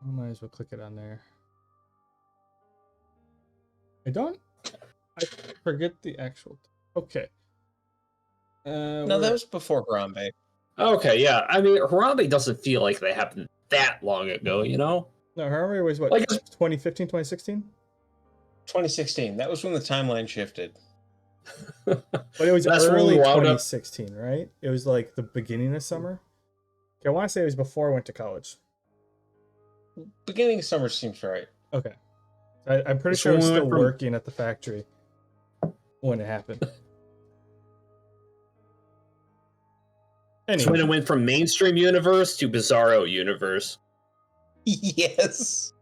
I might as well click it on there. I forget the actual. Okay. No, that was before Harambe. Okay, yeah. I mean, Harambe doesn't feel like they happened that long ago, you know? No, Harambe was what, Like 2015, 2016? 2016. That was when the timeline shifted. But it was That's when early we wound up- 2016, right? It was like the beginning of summer. Okay, I want to say it was before I went to college. Beginning of summer seems right. Okay. I'm pretty That's sure I was when we still went from- working at the factory when it happened. It's when it went from mainstream universe to bizarro universe. Yes.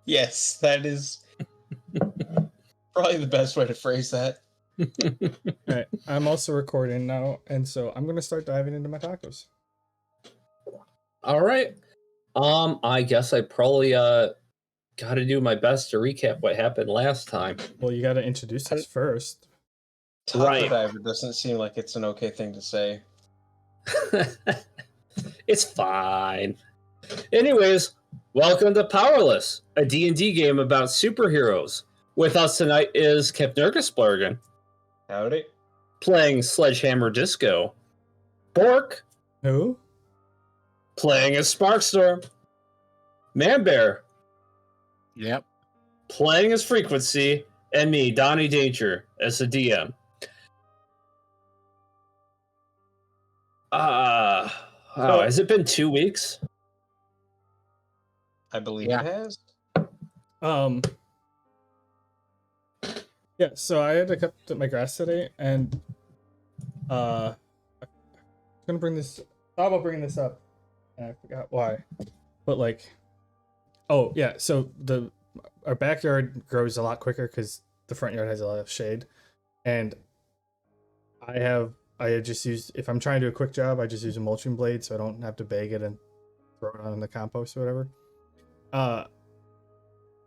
Yes, that is probably the best way to phrase that. Alright, I'm also recording now, and so I'm gonna start diving into my tacos. All right. I guess I probably got to do my best to recap what happened last time. Well, you got to introduce us first. Taco Right. diver doesn't seem like it's an okay thing to say. It's fine. Anyways, welcome to Powerless, a D&D game about superheroes. With us tonight is Kip Nurgisbergen, Howdy. playing Sledgehammer Disco. Bork, Who? playing as Sparkstorm. Manbear, Yep. playing as Frequency. And me, Donnie Danger, as the DM. Has it been 2 weeks? I believe Yeah. it has. Yeah, so I had to cut my grass today, and I'm gonna bring this. Thought about bringing this up, and I forgot why. But like, oh yeah, so our backyard grows a lot quicker because the front yard has a lot of shade, and I just use, if I'm trying to do a quick job, I just use a mulching blade so I don't have to bag it and throw it on in the compost or whatever.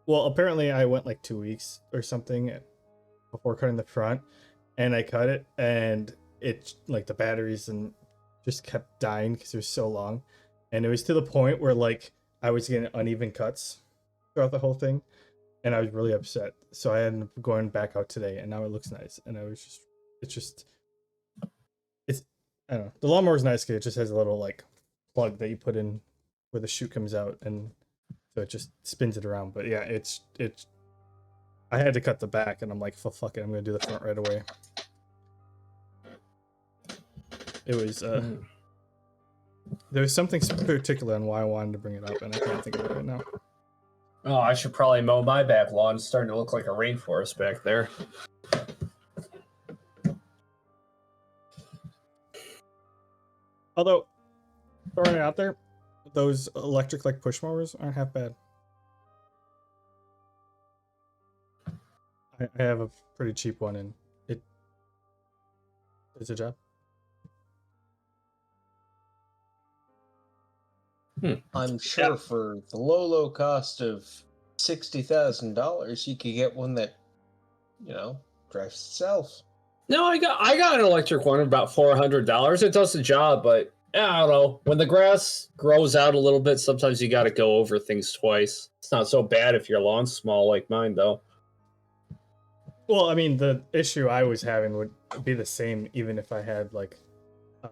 Well, apparently I went like 2 weeks or something before cutting the front, and I cut it, and it, like, the batteries and just kept dying because it was so long, and it was to the point where like I was getting uneven cuts throughout the whole thing, and I was really upset. So I ended up going back out today, and now it looks nice. And I was just it's I don't know. The lawnmower's nice because it just has a little like plug that you put in where the chute comes out, and so it just spins it around. But yeah, it's I had to cut the back, and I'm like, fuck it, I'm gonna do the front right away. It was there was something particular on why I wanted to bring it up, and I can't think of it right now. Oh, I should probably mow my back lawn. It's starting to look like a rainforest back there. Although, throwing it out there, those electric like push mowers aren't half bad. I have a pretty cheap one, and it does a job. I'm sure for the low cost of $60,000, you could get one that, drives itself. No, I got an electric one at about $400. It does the job, but I don't know. When the grass grows out a little bit, sometimes you got to go over things twice. It's not so bad if your lawn's small like mine, though. Well, I mean, the issue I was having would be the same even if I had like a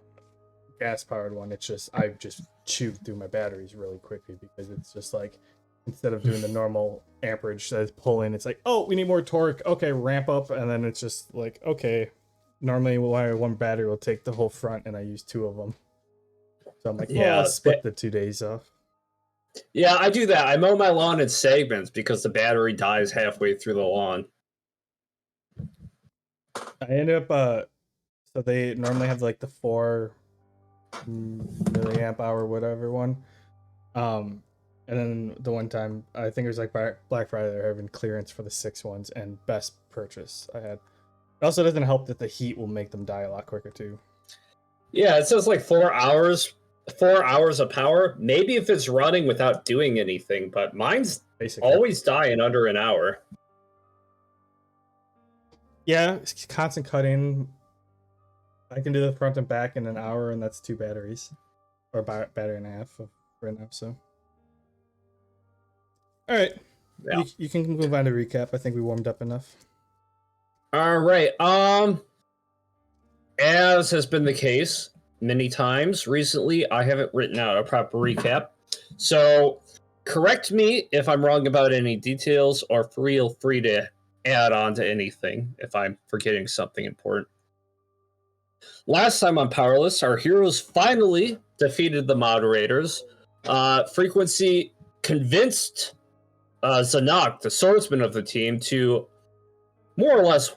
gas-powered one. It's just I just chewed through my batteries really quickly because it's just like, instead of doing the normal amperage that is pulling, it's like, oh, we need more torque. Okay, ramp up, and then it's just like, okay, normally one battery will take the whole front, and I use 2 of them. So I'm like, yeah, I'll split the 2 days off. Yeah, I do that. I mow my lawn in segments because the battery dies halfway through the lawn. I ended up, so they normally have like the 4 milliamp hour whatever one. And then the one time, I think it was like Black Friday, they're having clearance for the 6 ones, and best purchase I had. It also doesn't help that the heat will make them die a lot quicker too. Yeah, it says like 4 hours. 4 hours of power. Maybe if it's running without doing anything, but mine's basically always die in under an hour. Yeah, it's constant cutting. I can do the front and back in an hour, and that's 2 batteries, or battery and a half right now. So All right. Yeah. You can move on to recap. I think we warmed up enough. All right. As has been the case many times recently, I haven't written out a proper recap. So correct me if I'm wrong about any details, or feel free to add on to anything if I'm forgetting something important. Last time on Powerless, our heroes finally defeated the moderators. Frequency convinced Zanak, the swordsman of the team, to more or less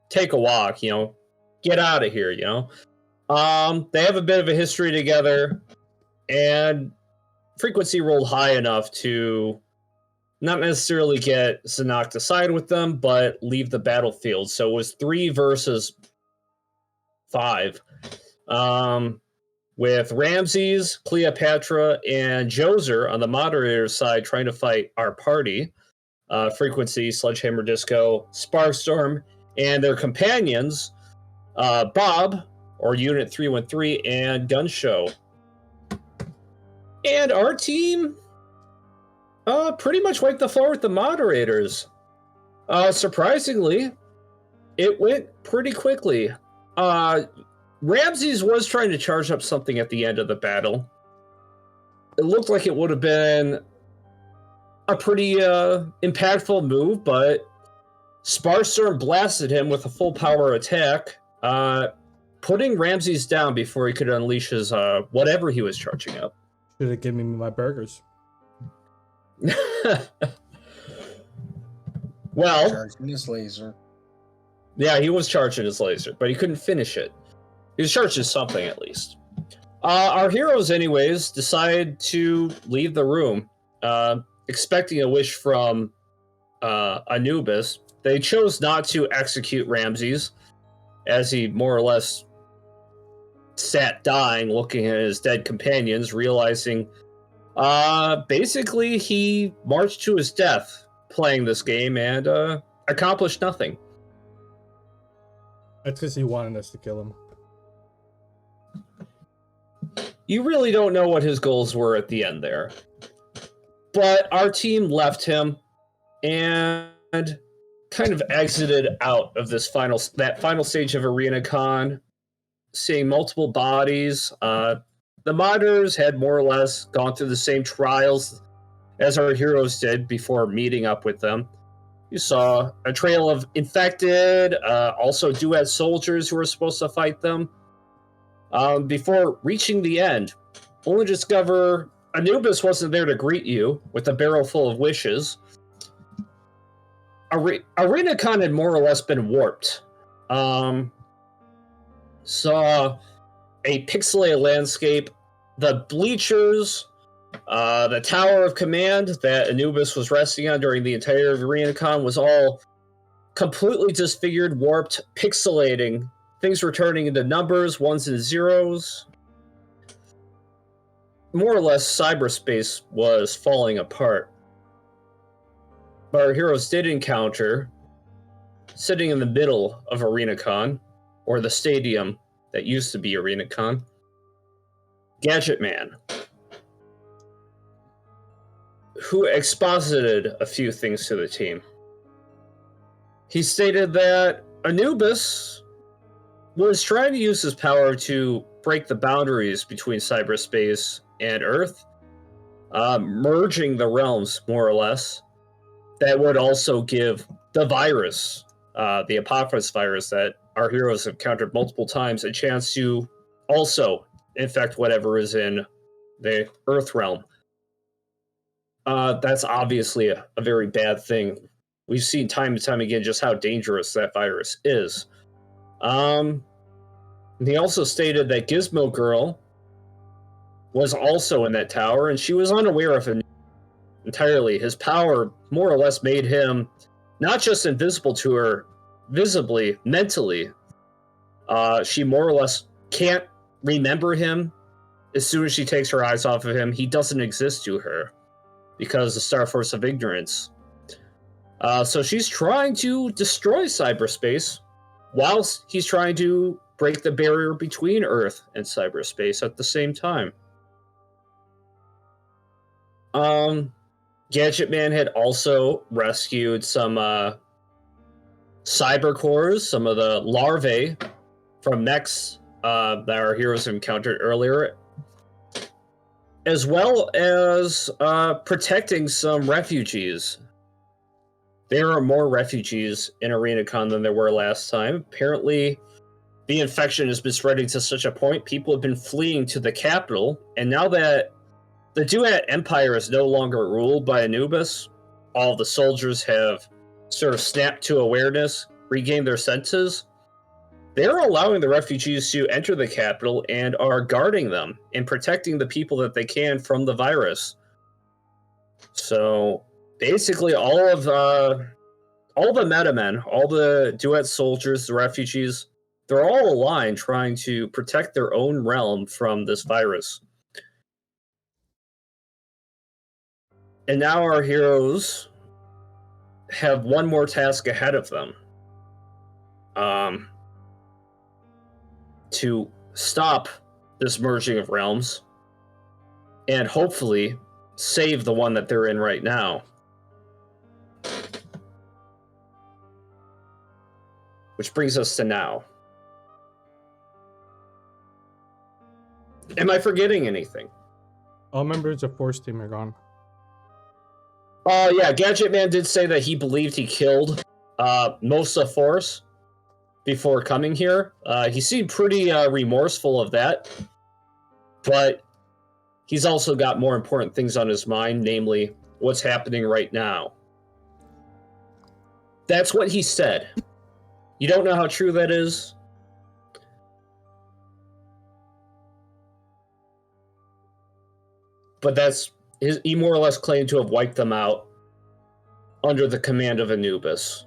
take a walk, get out of here, They have a bit of a history together, and Frequency rolled high enough to not necessarily get Zanak to side with them, but leave the battlefield. So it was 3 versus 5. With Ramses, Cleopatra, and Joser on the moderator's side trying to fight our party, Frequency, Sledgehammer Disco, Sparkstorm, and their companions, Bob, or Unit 313, and Gunshow. And our team pretty much wiped the floor with the moderators. Surprisingly, it went pretty quickly. Ramses was trying to charge up something at the end of the battle. It looked like it would have been a pretty impactful move, but Sparstorm blasted him with a full power attack, putting Ramses down before he could unleash his whatever he was charging up. Should have given me my burgers. Well, Charging his laser. Yeah, he was charging his laser, but he couldn't finish it. He was charging something, at least. Our heroes, anyways, decide to leave the room, expecting a wish from Anubis. They chose not to execute Ramses, as he more or less sat dying, looking at his dead companions, realizing basically he marched to his death playing this game and accomplished nothing. That's because he wanted us to kill him. You really don't know what his goals were at the end there. But our team left him and kind of exited out of that final stage of ArenaCon, seeing multiple bodies. The modders had more or less gone through the same trials as our heroes did before meeting up with them. You saw a trail of infected, also duet soldiers who were supposed to fight them. Before reaching the end, only to discover Anubis wasn't there to greet you with a barrel full of wishes. ArenaCon had more or less been warped. Saw a pixelated landscape, the bleachers, the Tower of Command that Anubis was resting on during the entire ArenaCon was all completely disfigured, warped, pixelating. Things were turning into numbers, ones and zeros. More or less, cyberspace was falling apart. But our heroes did encounter, sitting in the middle of ArenaCon, or the stadium that used to be ArenaCon, Gadget Man, who exposited a few things to the team. He stated that Anubis was trying to use his power to break the boundaries between cyberspace and Earth, merging the realms, more or less. That would also give the virus, the Apophis virus that our heroes have encountered multiple times, a chance to also infect whatever is in the Earth realm. That's obviously a very bad thing. We've seen time and time again just how dangerous that virus is. He also stated that Gizmo Girl was also in that tower, and she was unaware of him entirely. His power more or less made him not just invisible to her visibly, mentally. She more or less can't remember him. As soon as she takes her eyes off of him, he doesn't exist to her because the Star Force of Ignorance. So she's trying to destroy cyberspace whilst he's trying to break the barrier between Earth and cyberspace at the same time. Gadget Man had also rescued some cyber cores, some of the larvae from mechs that our heroes encountered earlier, as well as protecting some refugees. There are more refugees in ArenaCon than there were last time. Apparently, the infection has been spreading to such a point, people have been fleeing to the capital, and now that the Duat Empire is no longer ruled by Anubis, all the soldiers have sort of snapped to awareness, regained their senses. They're allowing the refugees to enter the capital and are guarding them and protecting the people that they can from the virus. So basically, all of the metamen, all the Duet soldiers, the refugees, they're all aligned trying to protect their own realm from this virus. And now our heroes have one more task ahead of them. To stop this merging of realms and hopefully save the one that they're in right now. Which brings us to now. Am I forgetting anything? All members of Force Team are gone. Oh, yeah, Gadget Man did say that he believed he killed most of Force before coming here. He seemed pretty remorseful of that, but he's also got more important things on his mind, namely what's happening right now. That's what he said. You don't know how true that is? But he more or less claimed to have wiped them out under the command of Anubis.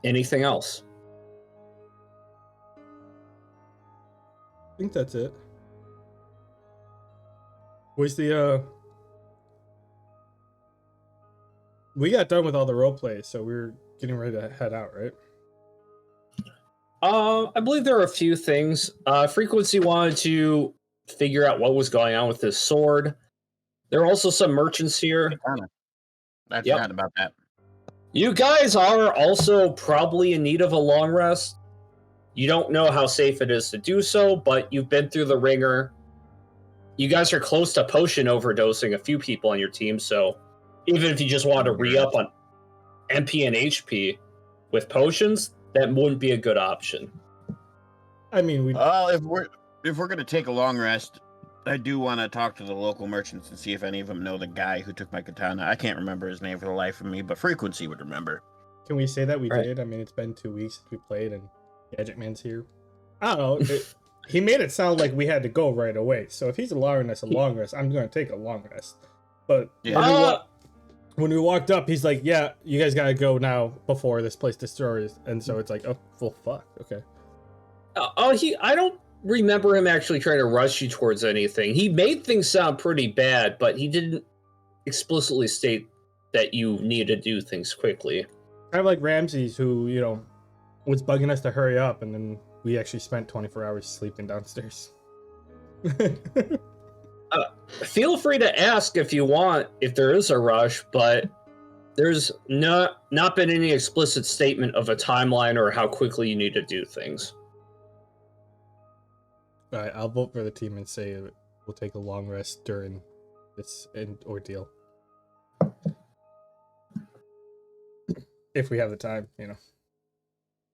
Anything else? I think that's it. Was the we got done with all the role plays, so we were getting ready to head out, right? I believe there are a few things. Frequency wanted to figure out what was going on with this sword. There are also some merchants here. I forgot about that. You guys are also probably in need of a long rest. You don't know how safe it is to do so, but you've been through the ringer. You guys are close to potion overdosing a few people on your team, so even if you just want to re-up on MP and HP with potions, that wouldn't be a good option. I mean, if we're gonna take a long rest, I do want to talk to the local merchants and see if any of them know the guy who took my katana. I can't remember his name for the life of me, but Frequency would remember. Can we say that we Right. did? I mean, it's been 2 weeks since we played, and Gadget Man's here. I don't know. He made it sound like we had to go right away. So if he's allowing us a long rest, I'm going to take a long rest. But when we walked up, he's like, "Yeah, you guys gotta go now before this place destroys." And so it's like, "Oh, well, fuck, okay." I don't remember him actually trying to rush you towards anything. He made things sound pretty bad, but he didn't explicitly state that you need to do things quickly. Kind of like Ramses, who was bugging us to hurry up, and then we actually spent 24 hours sleeping downstairs. Feel free to ask if you want, if there is a rush, but there's not been any explicit statement of a timeline or how quickly you need to do things. All right, I'll vote for the team and say we'll take a long rest during this ordeal. If we have the time,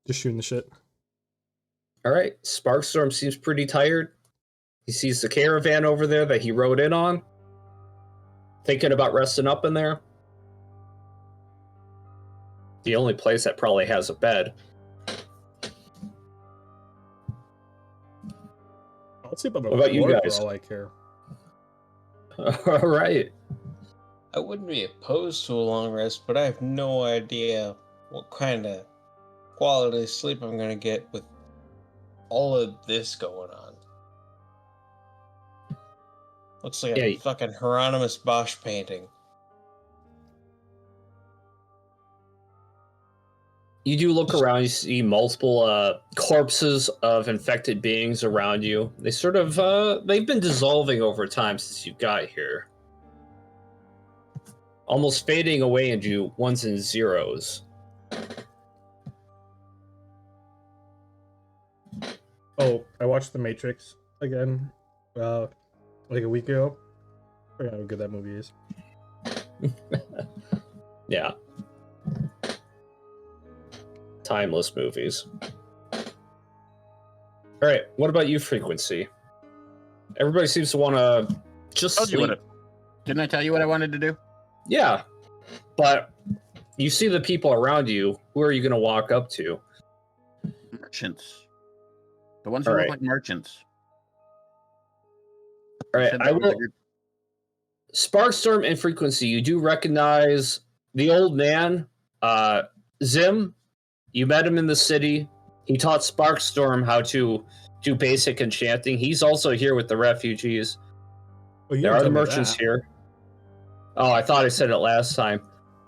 Just shooting the shit. All right, Sparkstorm seems pretty tired. He sees the caravan over there that he rode in on. Thinking about resting up in there. The only place that probably has a bed. I'll sleep on the What about you floor guys? for all I care. All right. I wouldn't be opposed to a long rest, but I have no idea what kind of quality sleep I'm going to get with all of this going on. Looks like a fucking Hieronymus Bosch painting. You do look around, you see multiple corpses of infected beings around you. They sort of, they've been dissolving over time since you got here. Almost fading away into ones and zeros. Oh, I watched The Matrix again, like a week ago. I forgot how good that movie is. Yeah. Timeless movies. All right, what about you, Frequency? Everybody seems to want to just sleep. Didn't I tell you what I wanted to do? Yeah, but you see the people around you. Who are you going to walk up to? Merchants. The ones who look like merchants. All right, I will. Sparkstorm and Frequency, you do recognize the old man, Zim. You met him in the city. He taught Sparkstorm how to do basic enchanting. He's also here with the refugees. Oh, there are the merchants here. Oh, I thought I said it last time.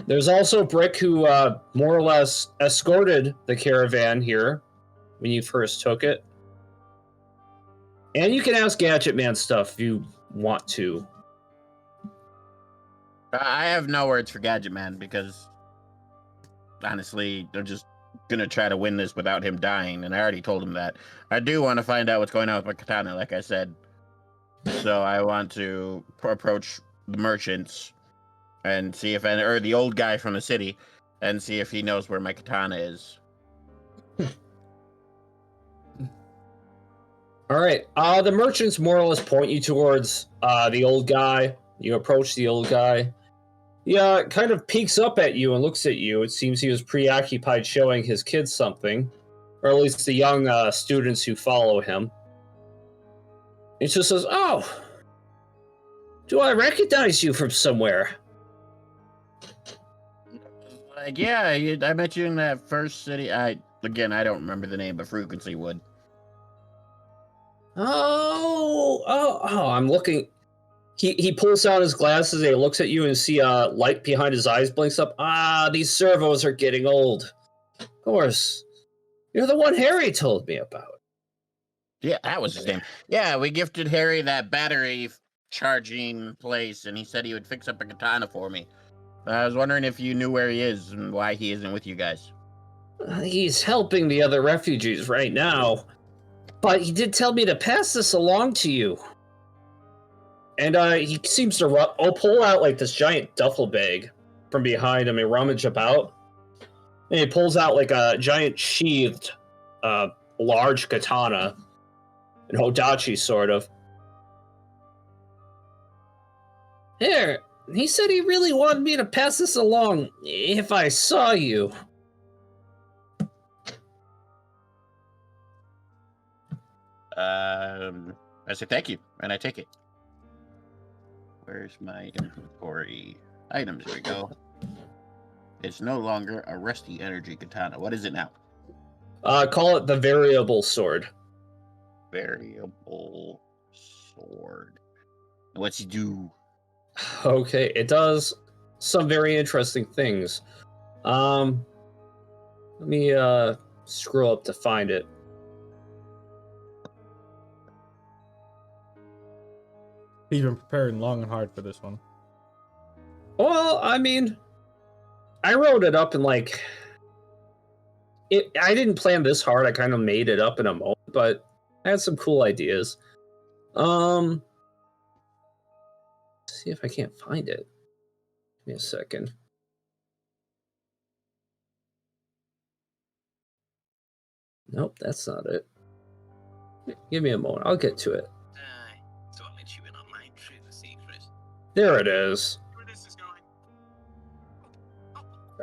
There's also Brick, who more or less escorted the caravan here when you first took it. And you can ask Gadget Man stuff if you want to. I have no words for Gadget Man because, honestly, they're just going to try to win this without him dying, and I already told him that. I do want to find out what's going on with my katana, like I said. So I want to approach the merchants and see if or the old guy from the city and see if he knows where my katana is. All right. The merchants more or less point you towards the old guy. You approach the old guy. He kind of peeks up at you and looks at you. It seems he was preoccupied showing his kids something, or at least the young students who follow him. He just says, "Oh, do I recognize you from somewhere?" Like, yeah, I met you in that first city. I don't remember the name, but Frequency would. Oh, I'm looking. He pulls out his glasses and he looks at you and see a light behind his eyes blinks up. These servos are getting old. Of course. You're the one Harry told me about. Yeah, that was his name. Yeah, we gifted Harry that battery charging place, and he said he would fix up a katana for me. I was wondering if you knew where he is and why he isn't with you guys. He's helping the other refugees right now. But he did tell me to pass this along to you. And he seems to pull out like this giant duffel bag from behind him and rummage about. And he pulls out like a giant sheathed large katana. An Hodachi, sort of. Here, he said he really wanted me to pass this along if I saw you. I say thank you, and I take it. Where's my inventory? Items, here we go. It's no longer a rusty energy katana. What is it now? Call it the variable sword. Variable sword. What's it do? Okay, it does some very interesting things. Let me scroll up to find it. He's been preparing long and hard for this one. Well, I mean, I wrote it up in I didn't plan this hard. I kind of made it up in a moment, but I had some cool ideas. See if I can't find it. Give me a second. Nope, that's not it. Give me a moment. I'll get to it. So I'll let you in on my true secret. There it is. Where this is going?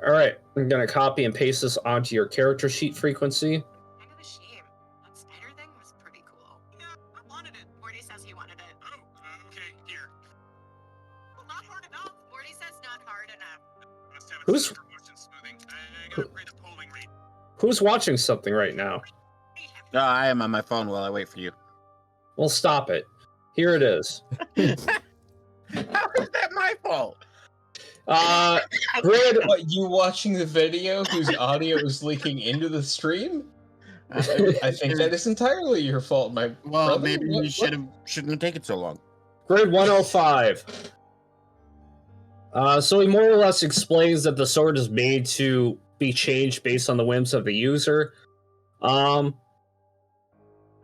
All right, I'm gonna copy and paste this onto your character sheet, Frequency. Kind of a shame. That spider thing was pretty cool. Yeah, I wanted it. Morty says he wanted it. Oh, okay, here. Well, not hard enough. Morty says not hard enough. Must have Who's- a motion smoothing. I gotta upgrade the polling rate. Who's watching something right now? No, I am on my phone while I wait for you. Well, stop it. Here it is. How is that my fault? Grid, What, you watching the video whose audio is leaking into the stream? I think that is entirely your fault, my Well, brother. maybe What- you shouldn't have taken so long. Grid 105. So he more or less explains that the sword is made to be changed based on the whims of the user.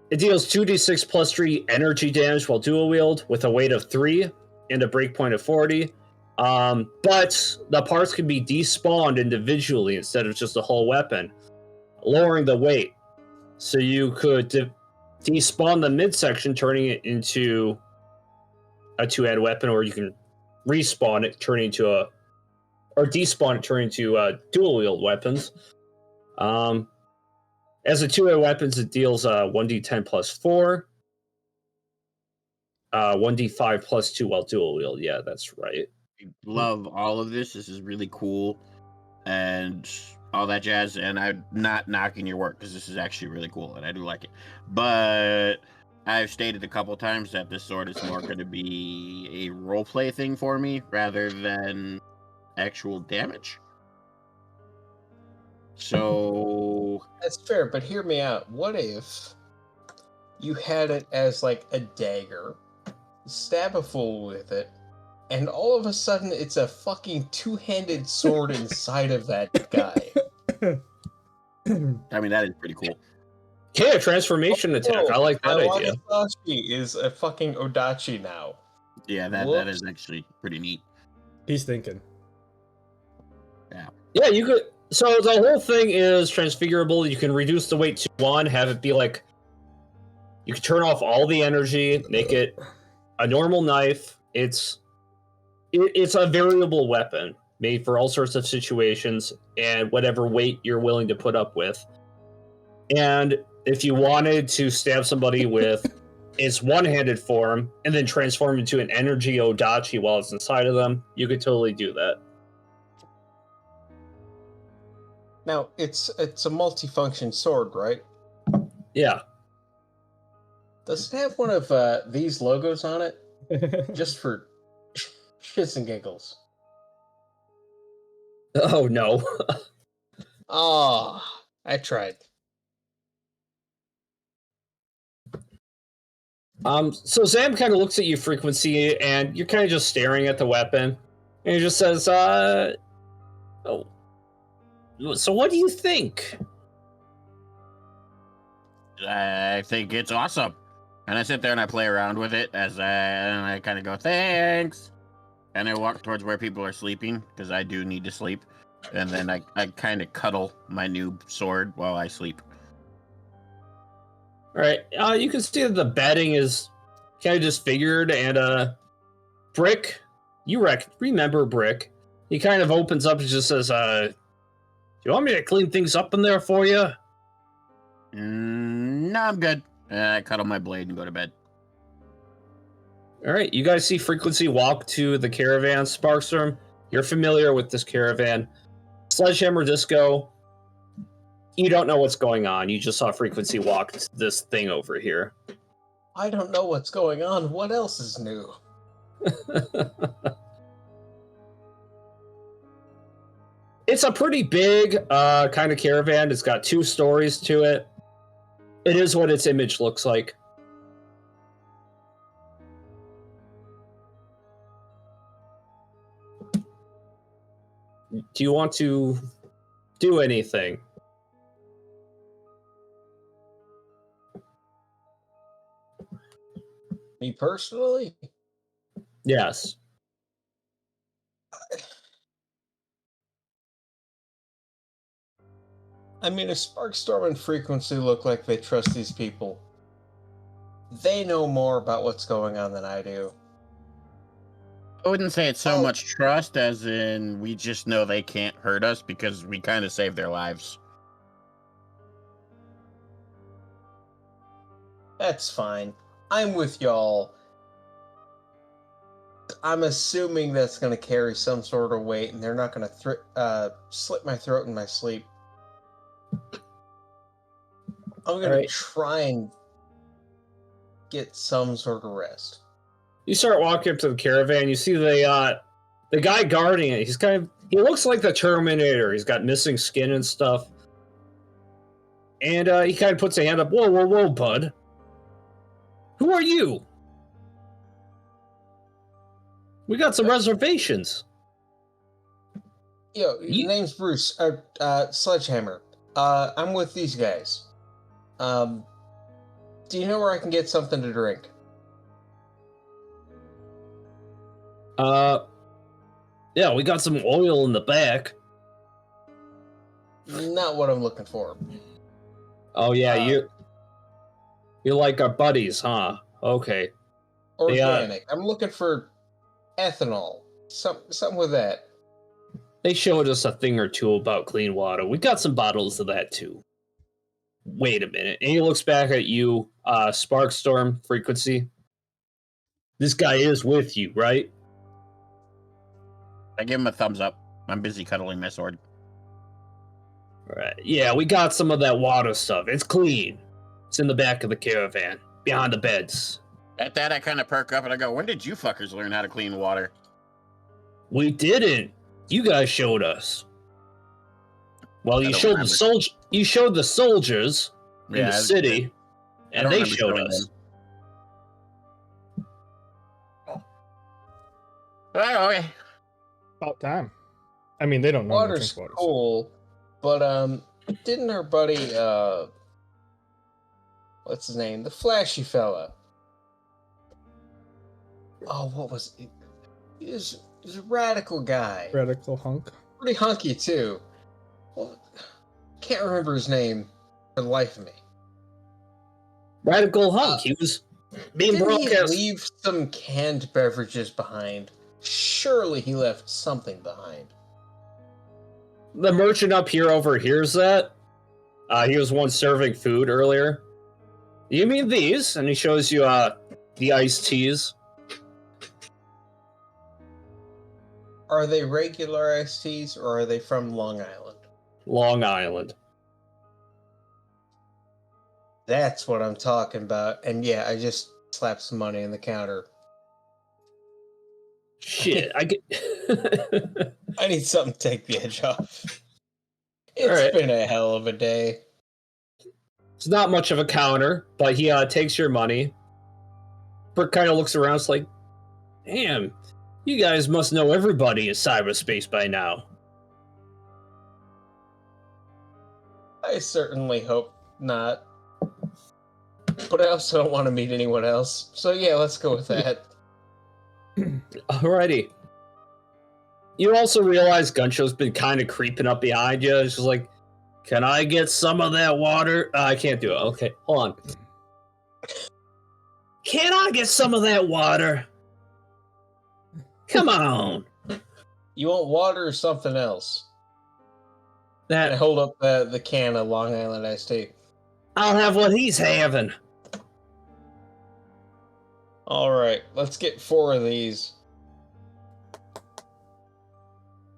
It deals 2d6 plus 3 energy damage while dual wield with a weight of 3 and a breakpoint of 40. But the parts can be despawned individually instead of just a whole weapon, lowering the weight. So you could despawn the midsection, turning it into a 2-hand weapon, or you can respawn it, turning into despawn it, turning into dual wield weapons. As a 2-hand weapons, it deals 1d10 plus 4, 1d5 plus 2 while dual wield. Yeah, that's right. Love all of this. This is really cool, and all that jazz. And I'm not knocking your work because this is actually really cool, and I do like it. But I've stated a couple times that this sword is more going to be a roleplay thing for me rather than actual damage. So That's fair, but hear me out. What if you had it as like a dagger, stab a fool with it, and all of a sudden it's a fucking 2-handed sword inside of that guy? I mean, that is pretty cool. Yeah, transformation attack. I like that my idea. Wakizashi is a fucking Odachi now. Yeah, that is actually pretty neat. He's thinking. Yeah, you could. So the whole thing is transfigurable. You can reduce the weight to 1, have it be like you can turn off all the energy, make it a normal knife. It's a variable weapon made for all sorts of situations and whatever weight you're willing to put up with. And if you wanted to stab somebody with its one-handed form and then transform into an energy Odachi while it's inside of them, you could totally do that. Now, it's a multifunction sword, right? Yeah. Does it have one of these logos on it? Just for shits and giggles. Oh, no. Ah, I tried. So Zam kind of looks at you, Frequency, and you're kind of just staring at the weapon. And he just says, oh, so what do you think? I think it's awesome. And I sit there and I play around with it and I kind of go, thanks. And I walk towards where people are sleeping because I do need to sleep. And then I kind of cuddle my new sword while I sleep. All right. You can see that the bedding is kind of disfigured, and Brick, you remember Brick? He kind of opens up and just says, "Do you want me to clean things up in there for you?" No, I'm good. And I cuddle my blade and go to bed. All right. You guys see Frequency walk to the caravan, Sparkstorm. You're familiar with this caravan. Sledgehammer Disco. You don't know what's going on. You just saw Frequency walk to this thing over here. I don't know what's going on. What else is new? It's a pretty big kind of caravan. It's got 2 stories to it. It is what its image looks like. Do you want to do anything? Me personally? Yes. I mean, if Sparkstorm and Frequency look like they trust these people, they know more about what's going on than I do. I wouldn't say it's so Oh. much trust as in we just know they can't hurt us because we kind of saved their lives. That's fine. I'm with y'all. I'm assuming that's going to carry some sort of weight, and they're not going to slit my throat in my sleep. I'm going to try and get some sort of rest. You start walking up to the caravan. You see The guy guarding it, he looks like the Terminator. He's got missing skin and stuff. And he kind of puts a hand up. Whoa, whoa, whoa, bud. Who are you? We got some reservations. Yo, your name's Bruce. Sledgehammer. I'm with these guys. Do you know where I can get something to drink? Yeah, we got some oil in the back. Not what I'm looking for. Oh yeah, you're like our buddies, huh? Okay. Organic. I'm looking for ethanol. Something with that. They showed us a thing or two about clean water. We got some bottles of that too. Wait a minute. And he looks back at you, Sparkstorm Frequency. This guy is with you, right? I give him a thumbs up. I'm busy cuddling my sword. Right. Yeah, we got some of that water stuff. It's clean. It's in the back of the caravan, behind the beds. At that, I kind of perk up and I go, when did you fuckers learn how to clean water? We didn't. You guys showed us. Well, you showed the soldiers in the city, and they showed us. Oh, okay. About time. I mean, they don't know Water's water. cool, but didn't our buddy what's his name? The flashy fella. Oh, what was it? He's a radical guy. Radical hunk. Pretty hunky too. Well, can't remember his name for the life of me. Radical hunk. He was being Didn't broadcast. he leave some canned beverages behind? Surely he left something behind. The merchant up here overhears that. He was one serving food earlier. You mean these? And he shows you the iced teas. Are they regular iced teas or are they from Long Island? Long Island. That's what I'm talking about. And yeah, I just slapped some money on the counter. Shit, I get. I need something to take the edge off. It's Alright. been a hell of a day. It's not much of a counter, but he takes your money. Brick kind of looks around, it's like, damn, you guys must know everybody in cyberspace by now. I certainly hope not. But I also don't want to meet anyone else. So yeah, let's go with that. Alrighty. You also realize Gunshow's been kind of creeping up behind you. It's just like, can I get some of that water? I can't do it. Okay, hold on. Can I get some of that water? Come on. You want water or something else? I That hold up the can of Long Island iced tea. I'll have what he's having. All right, let's get 4 of these.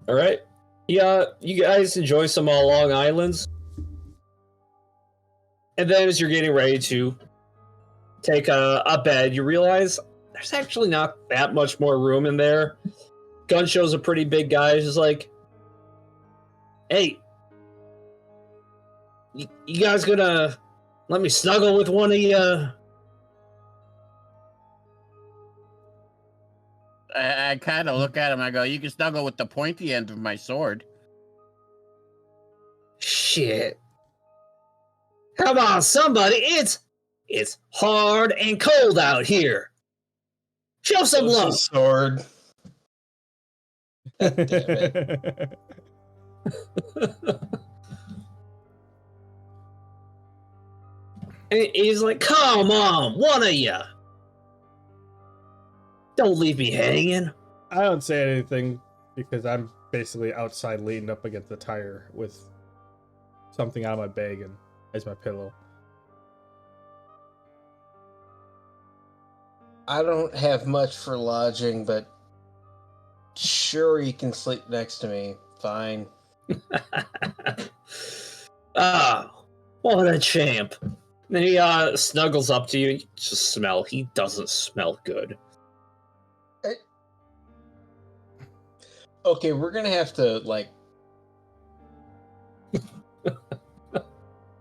All right. Yeah, you guys enjoy some Long Islands. And then as you're getting ready to take a bed, you realize there's actually not that much more room in there. Gunshow's a pretty big guy. He's just like, hey, you guys gonna let me snuggle with one of you? I kind of look at him. I go, you can snuggle with the pointy end of my sword. Shit. Come on, somebody. It's hard and cold out here. Show some Close love. the sword. God damn it. And he's like, come on, one of you. Don't leave me hanging. I don't say anything because I'm basically outside leaning up against the tire with something out of my bag and as my pillow. I don't have much for lodging, but sure you can sleep next to me. Fine. Ah, what a champ. Then he snuggles up to you. You just smell. He doesn't smell good. Okay, we're gonna have to like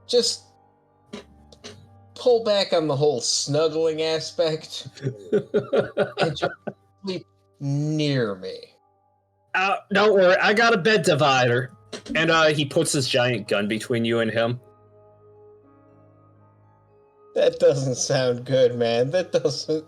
just pull back on the whole snuggling aspect and just sleep near me. Don't worry, I got a bed divider. And he puts this giant gun between you and him. That doesn't sound good, man. That doesn't.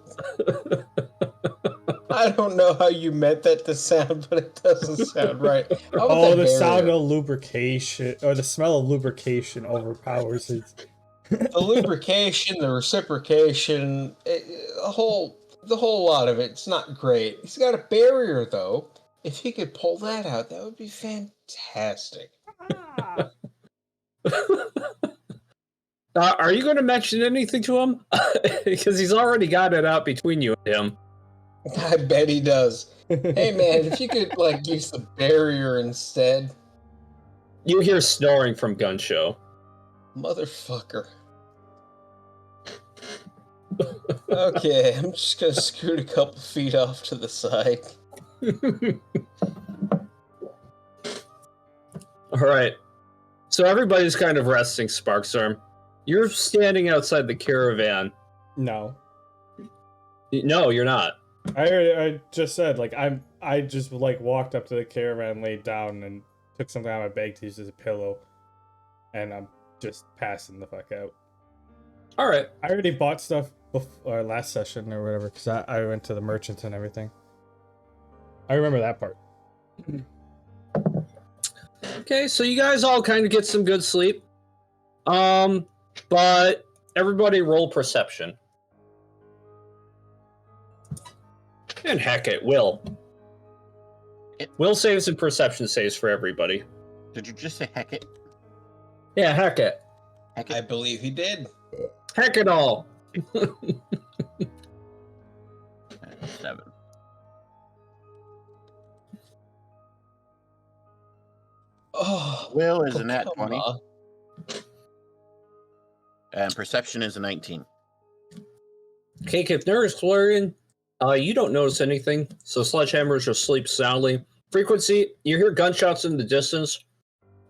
I don't know how you meant that to sound, but it doesn't sound right. How about Oh, that the sound barrier? of lubrication, or the smell of lubrication overpowers it. The lubrication, the reciprocation, the whole lot of it's not great. He's got a barrier though. If he could pull that out, that would be fantastic. Are you going to mention anything to him? Because he's already got it out between you and him. I bet he does. Hey man, if you could like use the barrier instead, You hear snoring from Gun Show. motherfucker. Okay, I'm just gonna scoot a couple feet off to the side. All right. So everybody's kind of resting, Sparksarm. You're standing outside the caravan. No, No, you're not. I just said like I just like walked up to the caravan, laid down, and took something out of my bag to use as a pillow, and I'm just passing the fuck out. All right. I already bought stuff before last session or whatever because I went to the merchants and everything. I remember that part. Okay, so you guys all kind of get some good sleep. But everybody roll perception. And heck it, Will. Will saves and perception saves for everybody. Did you just say heck it? Yeah, heck it. Heck I it. believe he did. Heck it all. 7. Oh, Will is a nat come 20, on. and perception is a 19. Okay, Hypnurus, you don't notice anything, so sledgehammers just sleep soundly. Frequency, you hear gunshots in the distance,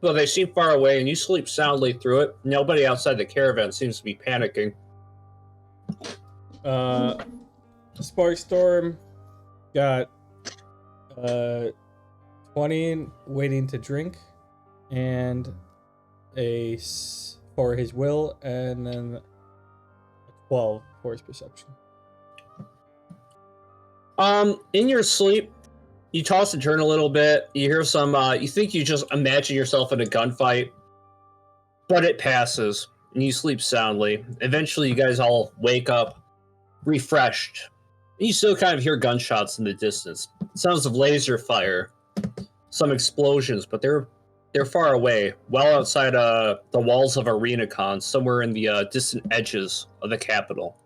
but they seem far away, and you sleep soundly through it. Nobody outside the caravan seems to be panicking. Sparkstorm got 20 waiting to drink, and for his will, and then a 12 for his perception. In your sleep, you toss and turn a little bit. You hear some, you think you just imagine yourself in a gunfight, but it passes, and you sleep soundly. Eventually, you guys all wake up, refreshed. And you still kind of hear gunshots in the distance. Sounds of laser fire, some explosions, but they're far away, well outside the walls of ArenaCon, somewhere in the distant edges of the capital.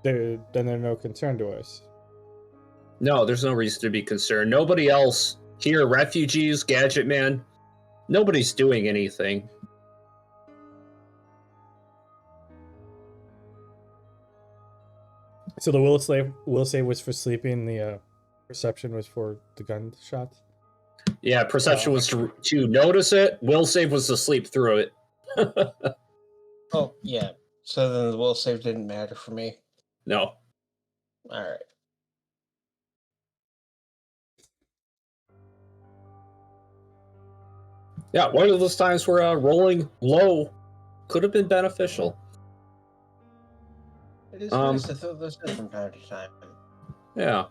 Then they're no concern to us. No, there's no reason to be concerned. Nobody else here, refugees, Gadget Man, nobody's doing anything. So the will save was for sleeping. The perception was for the gunshots. Yeah, perception was to notice it. Will save was to sleep through it. Oh, yeah. So then the will save didn't matter for me. No. All right. Yeah, one of those times where rolling low could have been beneficial. It is nice to throw those in from time to time. Yeah.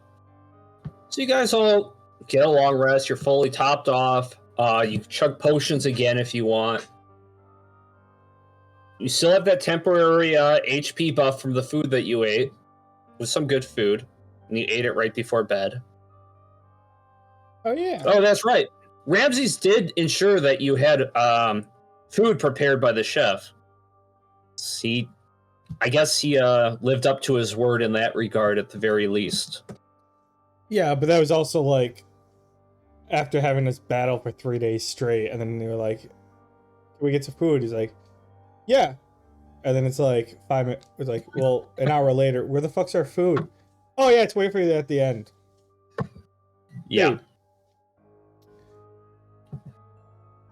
So you guys all get a long rest. You're fully topped off. You chug potions again if you want. You still have that temporary HP buff from the food that you ate. With some good food. And you ate it right before bed. Oh yeah. Oh, that's right. Ramses did ensure that you had food prepared by the chef. I guess he lived up to his word in that regard at the very least. Yeah, but that was also like after having this battle for 3 days straight, and then they were like, we get some food? He's like, yeah. And then it's like 5 minutes. It's like, well, an hour later, where the fuck's our food? Oh yeah, it's waiting for you at the end. Yeah. Dude.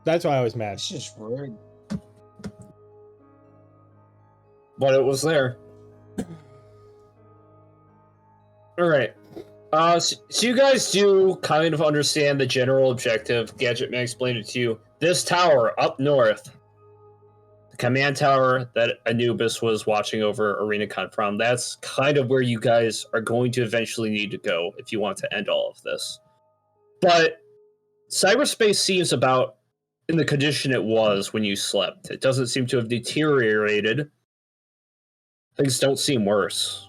That's why I was mad. It's just rude. But it was there. All right. So you guys do kind of understand the general objective. Gadget Man explained it to you. This tower up north, the command tower that Anubis was watching over ArenaCon from, that's kind of where you guys are going to eventually need to go if you want to end all of this. But cyberspace seems about in the condition it was when you slept. It doesn't seem to have deteriorated. Things don't seem worse.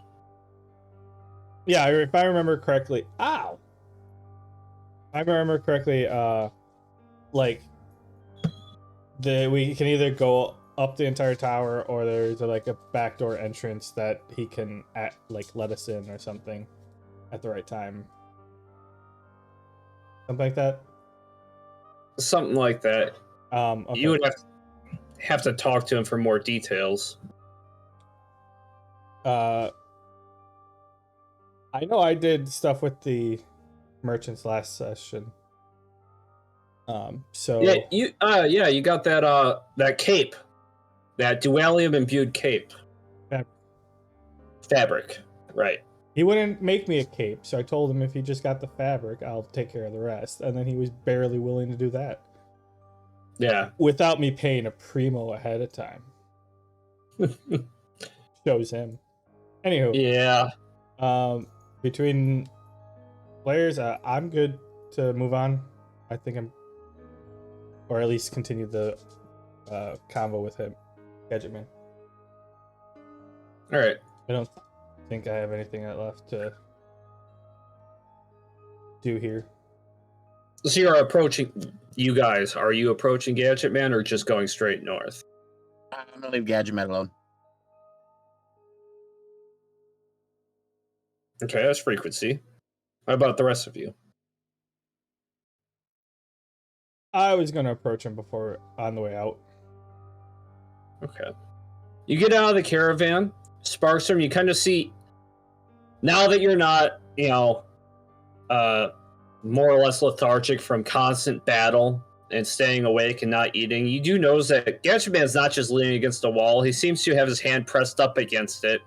Yeah, if I remember correctly. Ow! I remember correctly, like, we can either go up the entire tower or there's like a backdoor entrance that he can let us in or something at the right time. Something like that. Something like that. Okay. You would have to talk to him for more details. I know I did stuff with the merchants last session. So you got that cape, that dualium imbued cape. Fabric, right? He wouldn't make me a cape, so I told him if he just got the fabric, I'll take care of the rest. And then he was barely willing to do that. Yeah. Without me paying a primo ahead of time. Shows him. Anywho. Yeah. Between players, I'm good to move on. I think or at least continue the convo with him, Gadget Man. All right. I don't think I have anything left to do here. So you're approaching. You guys, are you approaching Gadget Man or just going straight north? I'm gonna leave Gadget Man alone. Okay, that's frequency. How about the rest of you? I was gonna approach him before on the way out. Okay. You get out of the caravan, Sparkstorm, you kind of see, now that you're not, more or less lethargic from constant battle and staying awake and not eating, you do notice that Gadget Man's not just leaning against the wall, he seems to have his hand pressed up against it.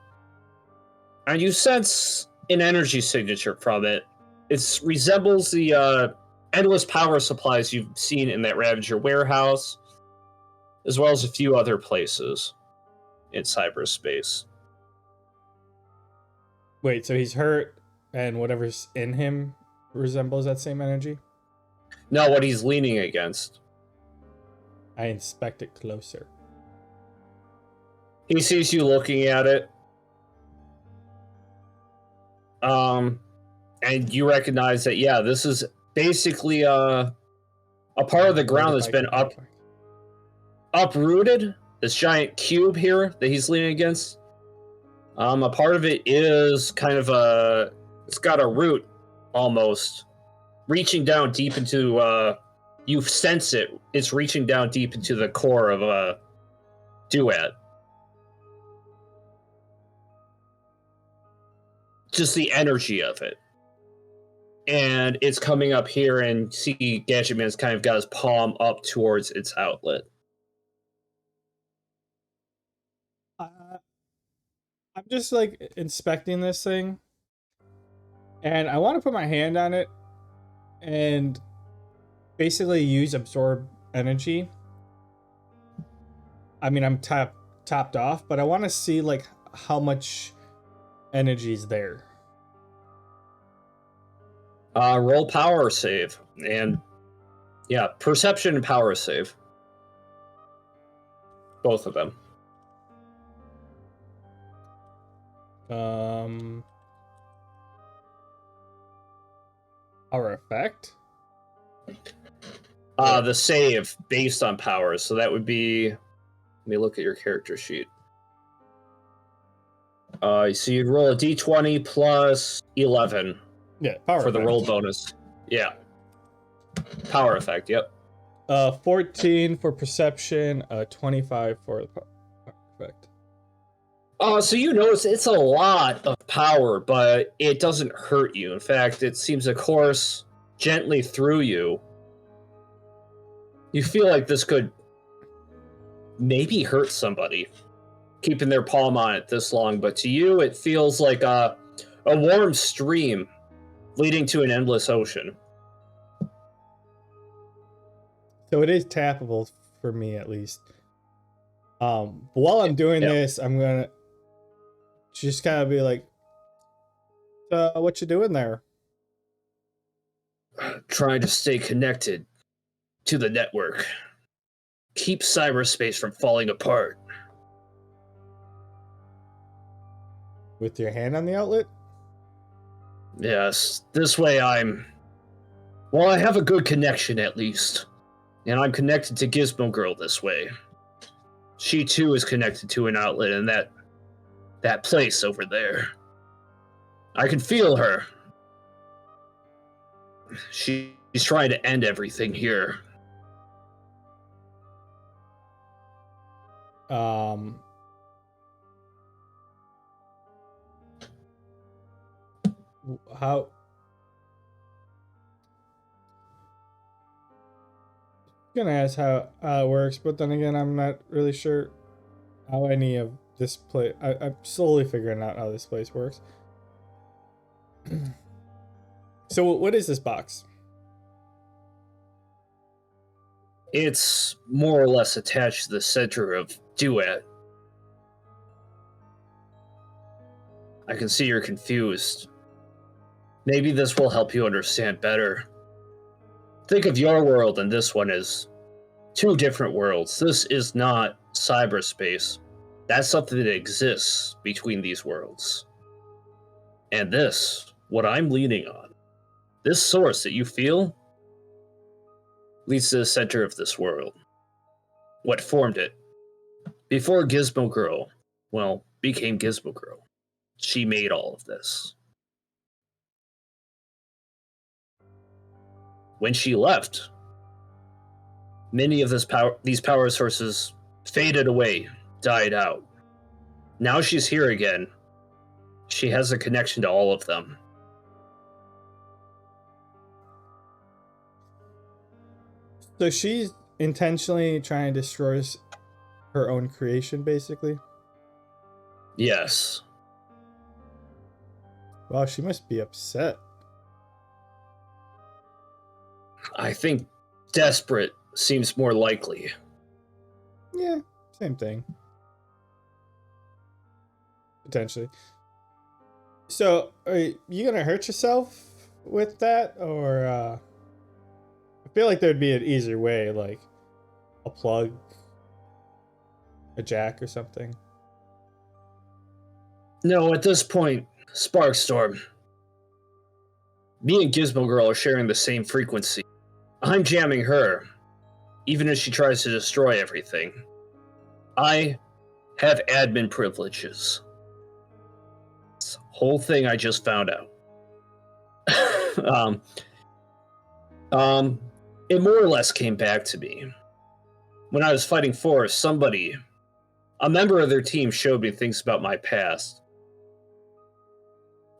And you sense an energy signature from it. It resembles the endless power supplies you've seen in that Ravager warehouse, as well as a few other places in cyberspace. Wait, so he's hurt and whatever's in him resembles that same energy? No, what he's leaning against. I inspect it closer. He sees you looking at it. And you recognize that, yeah, this is basically a part of the ground that's been uprooted. This giant cube here that he's leaning against. A part of it is kind of it's got a root almost reaching down deep into, you sense it. It's reaching down deep into the core of a duet. Just the energy of it. And it's coming up here, and see Gadget Man's kind of got his palm up towards its outlet. I'm just like inspecting this thing, and I want to put my hand on it and basically use absorb energy. I mean, I'm topped off, but I want to see like how much energy is there. Roll power save, and yeah, perception and power save. Both of them. Our effect? The save based on powers, so that would be. Let me look at your character sheet. So you'd roll a d20 plus 11. Yeah, power for the effect. roll bonus. Yeah. Power effect, yep. 14 for perception, 25 for the effect. So you notice it's a lot of power, but it doesn't hurt you. In fact, it seems to course gently through you. You feel like this could maybe hurt somebody, keeping their palm on it this long, but to you it feels like a warm stream leading to an endless ocean. So it is tappable for me at least. But while I'm doing this, I'm gonna just kind of be like, what you doing there? Trying to stay connected to the network. Keep cyberspace from falling apart. With your hand on the outlet? Yes, this way I have a good connection at least. And I'm connected to Gizmo Girl this way. She too is connected to an outlet in that place over there. I can feel her. She's trying to end everything here. How? I'm gonna ask how it works, but then again, I'm not really sure how any of this place. I'm slowly figuring out how this place works. So, what is this box? It's more or less attached to the center of Duet. I can see you're confused. Maybe this will help you understand better. Think of your world and this one as two different worlds. This is not cyberspace. That's something that exists between these worlds. And this, what I'm leaning on, this source that you feel, leads to the center of this world. What formed it? Before Gizmo Girl, became Gizmo Girl. She made all of this. When she left, many of these power sources faded away, died out. Now she's here again. She has a connection to all of them. So she's intentionally trying to destroy her own creation, basically? Yes. Wow, she must be upset. I think desperate seems more likely. Yeah, same thing. Potentially. So, are you gonna hurt yourself with that, or I feel like there'd be an easier way, like a plug, a jack, or something. No, at this point, Sparkstorm. Me and Gizmo Girl are sharing the same frequency. I'm jamming her, even as she tries to destroy everything. I have admin privileges. This whole thing I just found out. It more or less came back to me. When I was fighting Force, a member of their team showed me things about my past.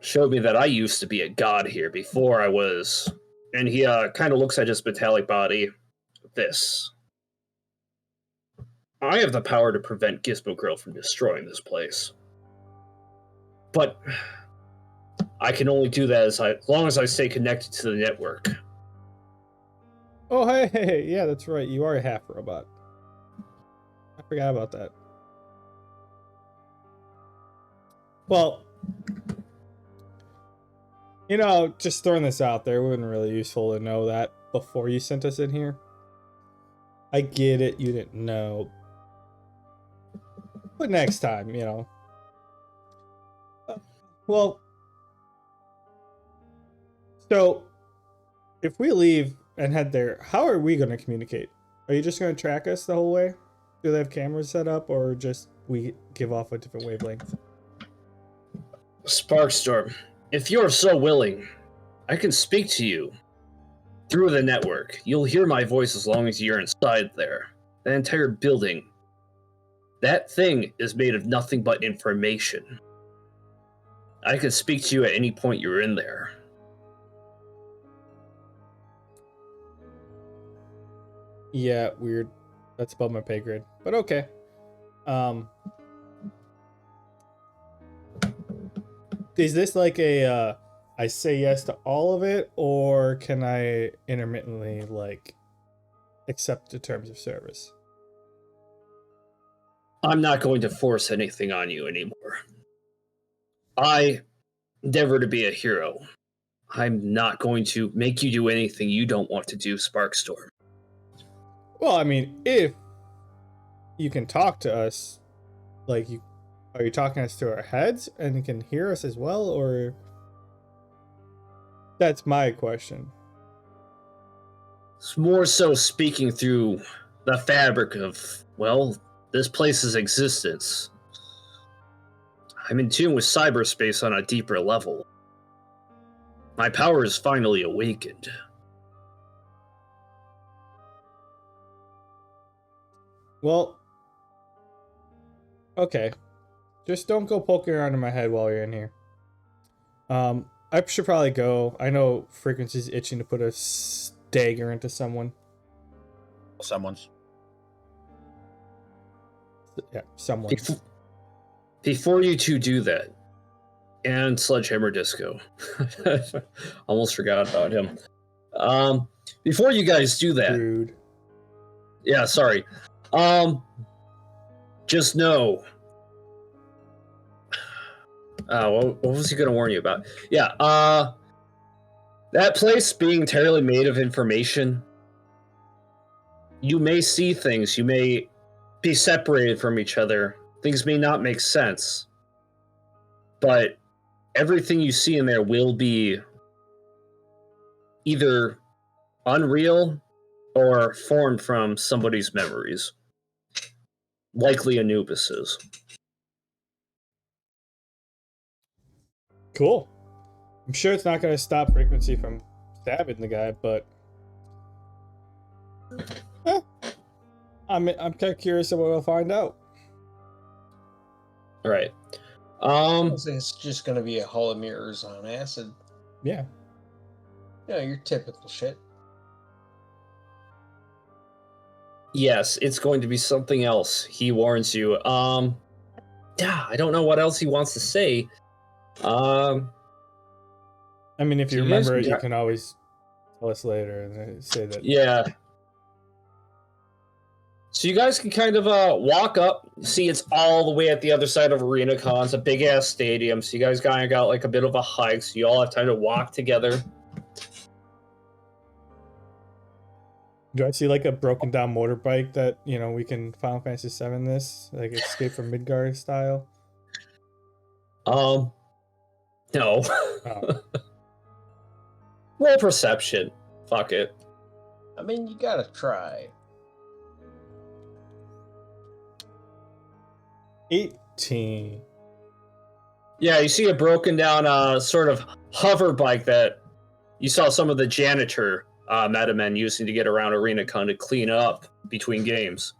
Showed me that I used to be a god here before I was... And he kind of looks at his metallic body. This. I have the power to prevent Gizmo Girl from destroying this place. But I can only do that as long as I stay connected to the network. Oh, hey, yeah, that's right. You are a half robot. I forgot about that. Well, just throwing this out there, it wasn't really useful to know that before you sent us in here. I get it, you didn't know. But next time, Well, so if we leave and head there, how are we going to communicate? Are you just going to track us the whole way? Do they have cameras set up, or just we give off a different wavelength? Sparkstorm, if you're so willing, I can speak to you. through the network. You'll hear my voice as long as you're inside there. The entire building. That thing is made of nothing but information. I could speak to you at any point you're in there. Yeah, weird. That's above my pay grade. But okay. Is this like a I say yes to all of it, or can I intermittently like accept the terms of service? I'm not going to force anything on you anymore. I endeavor to be a hero. I'm not going to make you do anything you don't want to do, Sparkstorm. Well, I mean, if you can talk to us, like are you talking us to our heads and you can hear us as well, or that's my question. It's more so speaking through the fabric of, well, this place's existence. I'm in tune with cyberspace on a deeper level. My power is finally awakened. Well, okay. Just don't go poking around in my head while you're in here. I should probably go. I know Frequency's itching to put a dagger into someone. Someone's. Yeah, someone. Before you two do that, and Sledgehammer Disco. Almost forgot about him. Before you guys do that. Rude. Yeah, sorry. Just know. What was he going to warn you about? Yeah, that place being entirely made of information, you may see things, you may be separated from each other, things may not make sense, but everything you see in there will be either unreal or formed from somebody's memories. Likely Anubis's. Cool. I'm sure it's not going to stop Frequency from stabbing the guy, but I'm kind of curious of what we'll find out. All right. It's just gonna be a hall of mirrors on acid. Yeah. Your typical shit. Yes, it's going to be something else. He warns you. Yeah, I don't know what else he wants to say. I mean, if you So you remember guys- it, you can always tell us later and say that. Yeah. So you guys can kind of walk up, see it's all the way at the other side of ArenaCon. It's a big ass stadium, so you guys kind of got like a bit of a hike, so you all have time to walk together. Do I see like a broken down motorbike that, we can Final Fantasy 7 this? Like Escape from Midgard style? No. Oh. Roll perception. Fuck it. I mean, you gotta try. 18. Yeah, you see a broken down sort of hover bike that you saw some of the janitor metamen using to get around ArenaCon to clean up between games.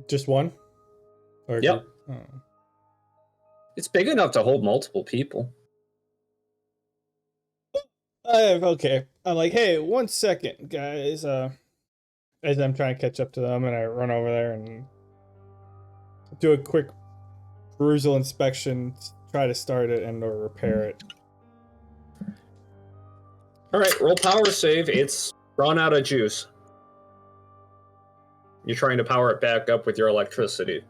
Just one? Or Yep. Oh. It's big enough to hold multiple people. Okay. I'm like, hey, 1 second, guys. As I'm trying to catch up to them, and I run over there and do a quick perusal inspection, try to start it and or repair it. All right, roll power save. It's run out of juice. You're trying to power it back up with your electricity.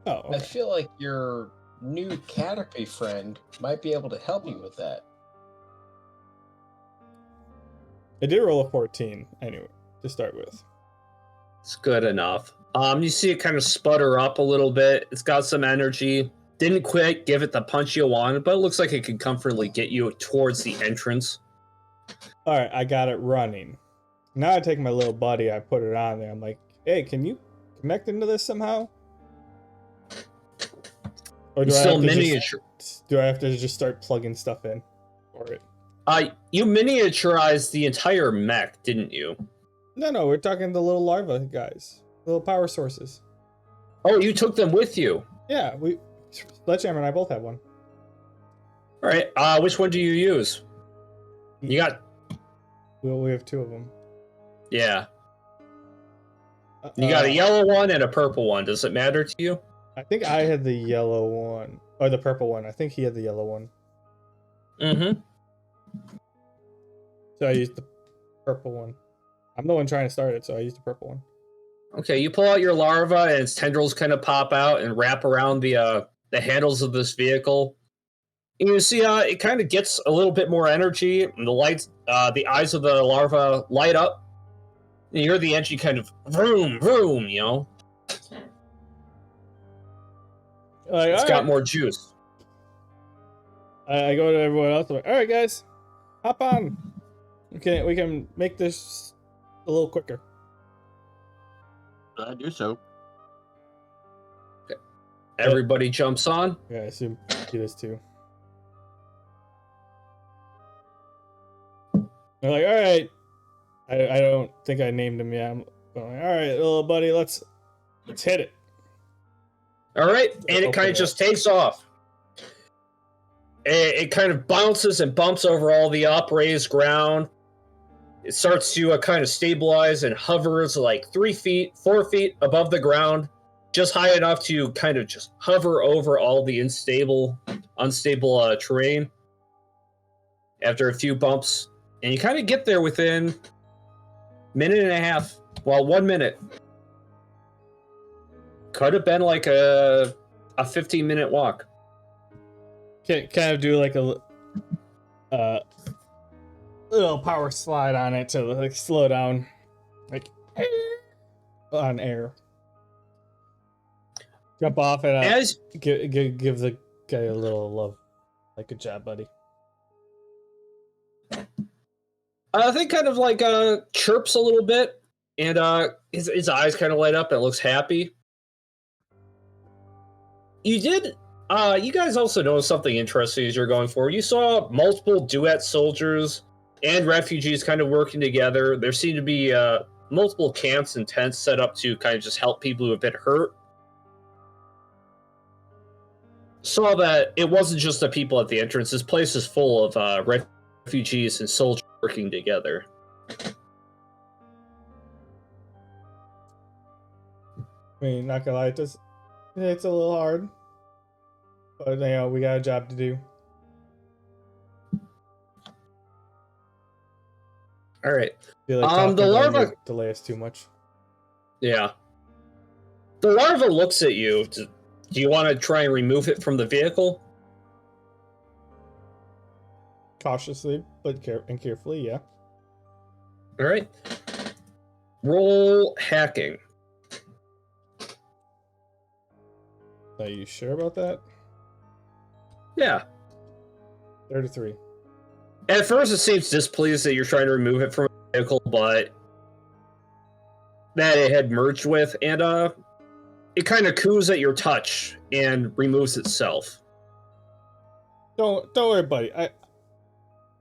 Oh, I okay. feel like your new Caterpie friend might be able to help you with that. I did roll a 14 anyway to start with. It's good enough. You see it kind of sputter up a little bit. It's got some energy. Didn't quite give it the punch you wanted, but it looks like it could comfortably get you towards the entrance. All right, I got it running. Now I take my little buddy, I put it on there. I'm like, hey, can you connect into this somehow? Or It's I still have to miniature. do I have to just start plugging stuff in for it? You miniaturized the entire mech, didn't you? No, we're talking the little larva guys, little power sources. Oh, you took them with you. Yeah, Sledgehammer and I both have one. All right. Which one do you use? You got. We have two of them. Yeah. You got a yellow one and a purple one. Does it matter to you? I think I had the yellow one or the purple one. I think he had the yellow one. Mm-hmm. So I used the purple one. I'm the one trying to start it, so I used the purple one. Okay, you pull out your larva, and its tendrils kind of pop out and wrap around the handles of this vehicle. And you see, it kind of gets a little bit more energy, and the eyes of the larva light up. And you hear the engine kind of vroom, vroom, you know. Like, It's got more juice. I go to everyone else. I'm like, all right, guys, hop on. We can make this a little quicker. I do so. Everybody jumps on. Yeah, I assume he does too. They're like, all right. I don't think I named him yet. I'm like, all right, little buddy, let's hit it. All right, and it Open kind it of just takes off. It kind of bounces and bumps over all the upraised ground. It starts to kind of stabilize and hovers like 3 feet, 4 feet above the ground, just high enough to kind of just hover over all the unstable terrain. After a few bumps, and you kind of get there within minute and a half. Well, 1 minute. Could have been like a 15-minute walk. Kind of do like a little power slide on it to like slow down, like on air. Jump off and As give the guy a little love. Like, good job, buddy. I think kind of like chirps a little bit, and his eyes kind of light up and looks happy. You guys also noticed something interesting as you're going forward. You saw multiple duet soldiers and refugees kind of working together. There seemed to be multiple camps and tents set up to kind of just help people who have been hurt. Saw that it wasn't just the people at the entrance. This place is full of refugees and soldiers working together. I mean, not gonna lie, it's a little hard, but you know, we got a job to do. All right. Feel like the larva delay us too much. Yeah. The larva looks at you. Do you want to try and remove it from the vehicle? Cautiously, but carefully, yeah. All right. Roll hacking. Are you sure about that? Yeah. 33. At first, it seems displeased that you're trying to remove it from the vehicle, but that it had merged with, and it kind of coos at your touch and removes itself. Don't worry, buddy. I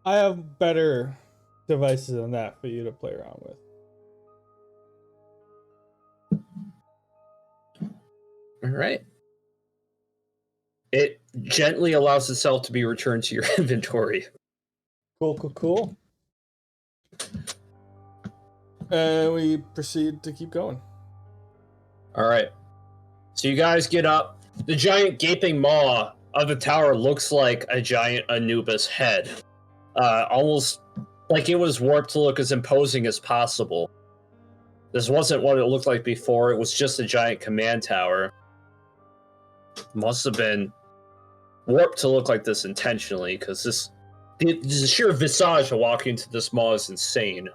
have better devices than that for you to play around with. All right. It gently allows itself to be returned to your inventory. Cool. And we proceed to keep going. All right. So you guys get up. The giant gaping maw of the tower looks like a giant Anubis head. Almost like it was warped to look as imposing as possible. This wasn't what it looked like before. It was just a giant command tower. Must have been warped to look like this intentionally, because the sheer visage of walking into this maw is insane.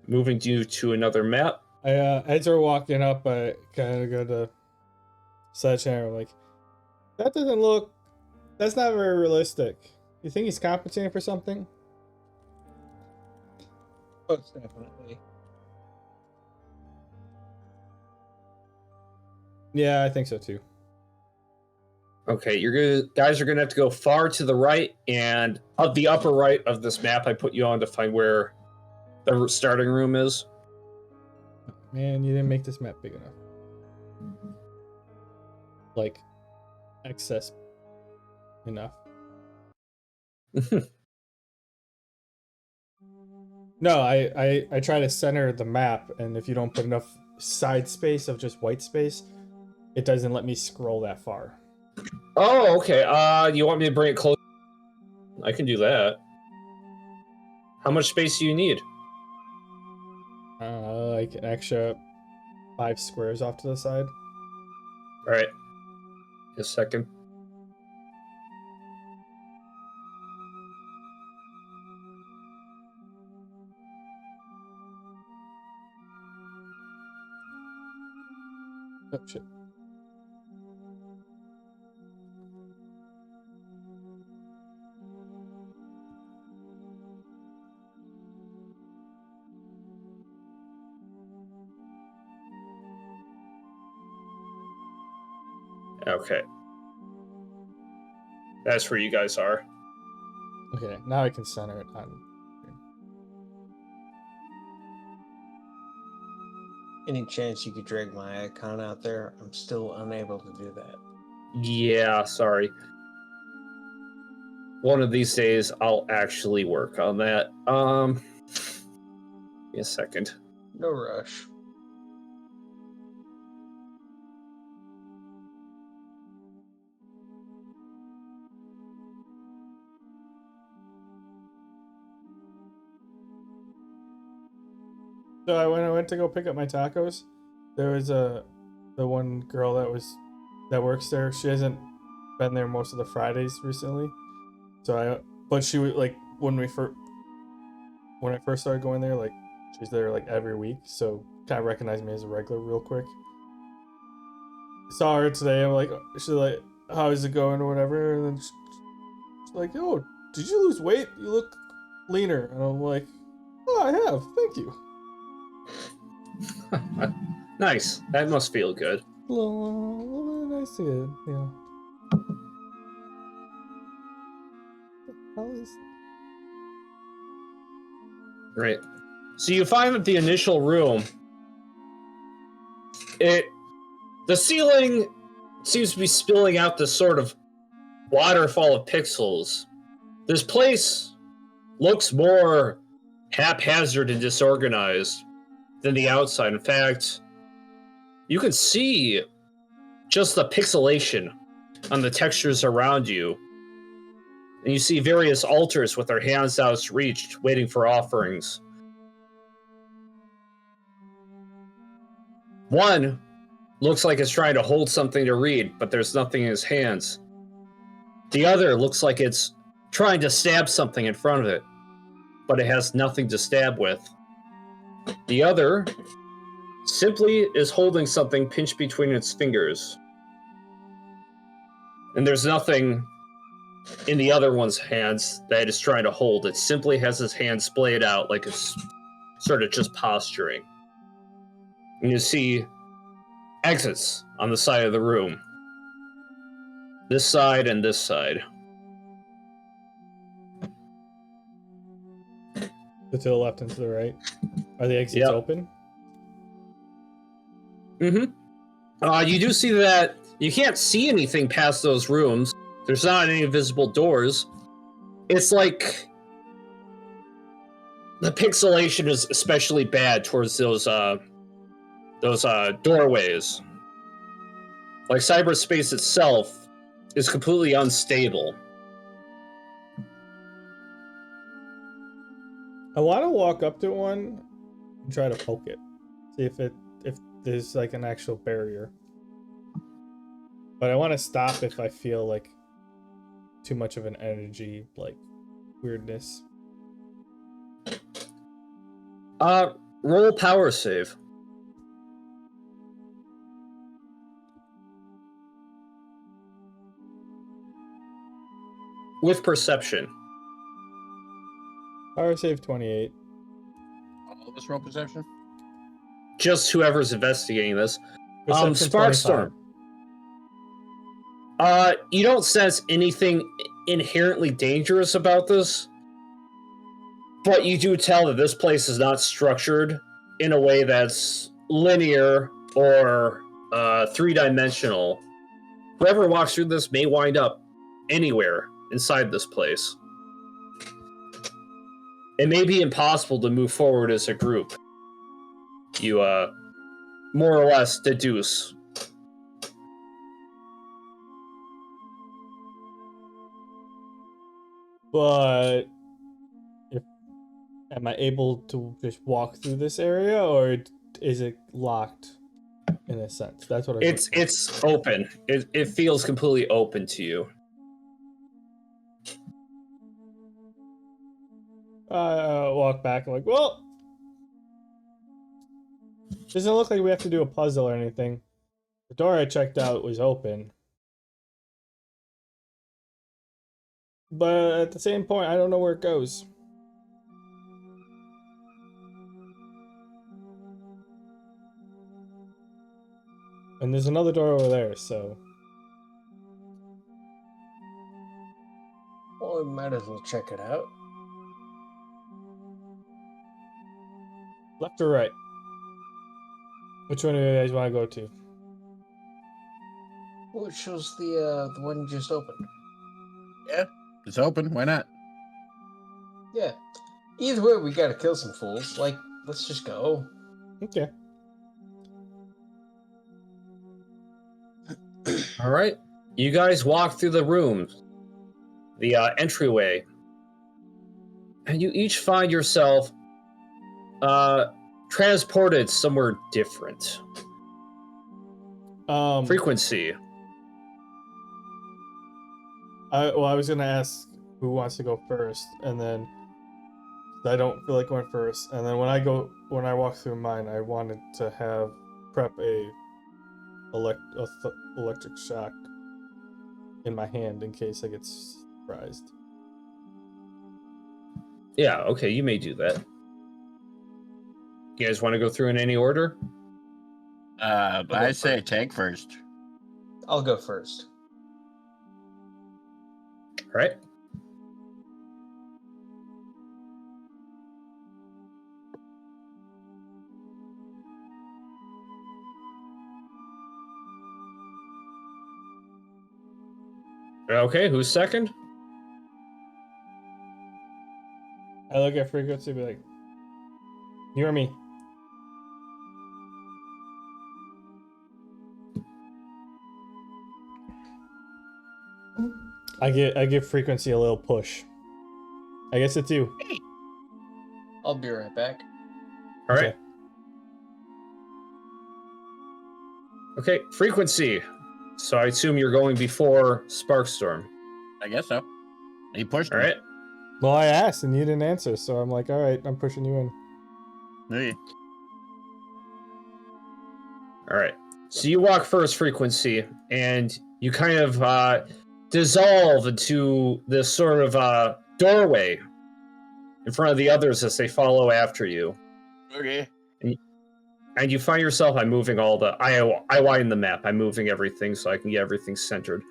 Moving you to another map. As we're walking up, I kind of go to Sledgehammer, like, that's not very realistic. You think he's compensating for something? Most definitely. Yeah, I think so too. Okay, guys are gonna have to go far to the right and of the upper right of this map I put you on to find where the starting room is. Man, you didn't make this map big enough. Like, excess enough. No, I try to center the map, and if you don't put enough side space of just white space, it doesn't let me scroll that far. Oh, okay. You want me to bring it close? I can do that. How much space do you need? Like an extra 5 squares off to the side. All right. A second. Oh shit. Okay. That's where you guys are. Okay, now I can center it on. Any chance you could drag my icon out there? I'm still unable to do that. Yeah, sorry. One of these days I'll actually work on that. Give me a second. No rush. So when I went to go pick up my tacos, there was the one girl that works there. She hasn't been there most of the Fridays recently. But she was like when I first started going there, like she's there like every week, so kind of recognized me as a regular real quick. Saw her today. I'm like, she's like, how's it going or whatever, and then she's like, oh, did you lose weight? You look leaner. And I'm like, oh, I have. Thank you. Nice. That must feel good. A little nice to get, you know. How is... Right. So you find that the initial room, the ceiling seems to be spilling out this sort of waterfall of pixels. This place looks more haphazard and disorganized than the outside. In fact, you can see just the pixelation on the textures around you. And you see various altars with their hands outstretched, waiting for offerings. One looks like it's trying to hold something to read, but there's nothing in his hands. The other looks like it's trying to stab something in front of it, but it has nothing to stab with. The other simply is holding something pinched between its fingers. And there's nothing in the other one's hands that it is trying to hold. It simply has his hand splayed out like it's sort of just posturing. And you see exits on the side of the room. This side and this side. To the left and to the right. Are the exits open? Mm-hmm. You do see that you can't see anything past those rooms. There's not any visible doors. It's like the pixelation is especially bad towards those doorways. Like cyberspace itself is completely unstable. I want to walk up to one and try to poke it. See if there's like an actual barrier. But I want to stop if I feel like too much of an energy, like weirdness. Roll power save. With perception. Power save 28. All of us roll perception? Just whoever's investigating this. Perception 25. Sparkstorm. You don't sense anything inherently dangerous about this, but you do tell that this place is not structured in a way that's linear or three-dimensional. Whoever walks through this may wind up anywhere inside this place. It may be impossible to move forward as a group. You, more or less deduce. But am I able to just walk through this area, or is it locked in a sense? That's what It's open. It feels completely open to you. I walk back. I'm like, well, doesn't look like we have to do a puzzle or anything. The door I checked out was open. But at the same point, I don't know where it goes. And there's another door over there, so... Well, we might as well check it out. Left or right? Which one do you guys want to go to? Well, it shows the one you just opened. Yeah, it's open. Why not? Yeah. Either way, we gotta kill some fools. Like, let's just go. Okay. All right. You guys walk through the rooms, the entryway, and you each find yourself transported somewhere different. Frequency. I was gonna ask who wants to go first, and then I don't feel like going first. And then when I walk through mine, I wanted to prep a electric shock in my hand in case I get surprised. Yeah, okay, you may do that. You guys want to go through in any order? I say tank first. I'll go first. All right. Okay, who's second? I look at frequency and be like, you or me? I give frequency a little push. I guess it's you. I'll be right back. All right. Okay, frequency. So I assume you're going before Sparkstorm. I guess so. He pushed All me. right. Well, I asked and you didn't answer, so I'm like, all right, I'm pushing you in. Hey. All right. So you walk first, frequency, and you kind of dissolve into this sort of doorway in front of the others as they follow after you. Okay. And you find yourself, I'm moving all the... I widen the map. I'm moving everything so I can get everything centered.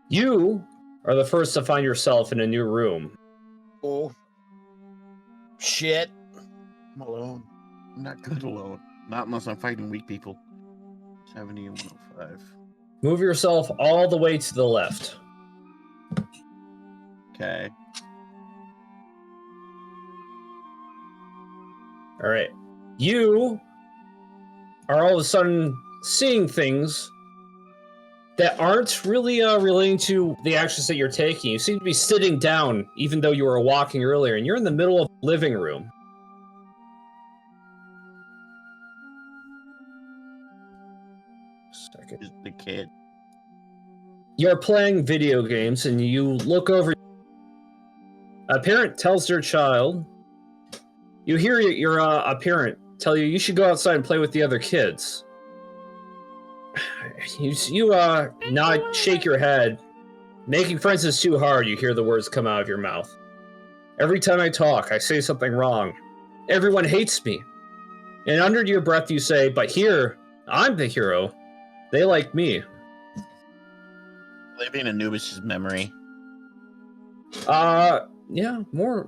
You are the first to find yourself in a new room. Oh. Shit. I'm alone. I'm not good alone. Not unless I'm fighting weak people. 70 and 105. Move yourself all the way to the left. Okay. All right. You are all of a sudden seeing things that aren't really relating to the actions that you're taking. You seem to be sitting down, even though you were walking earlier, and you're in the middle of the living room. Second. Just the kid. You're playing video games, and you look over. A parent tells their child. You hear a parent tell you should go outside and play with the other kids. You nod, shake your head. Making friends is too hard, you hear the words come out of your mouth. Every time I talk, I say something wrong. Everyone hates me. And under your breath you say, but here, I'm the hero. They like me. Living Anubis' memory. Yeah, more.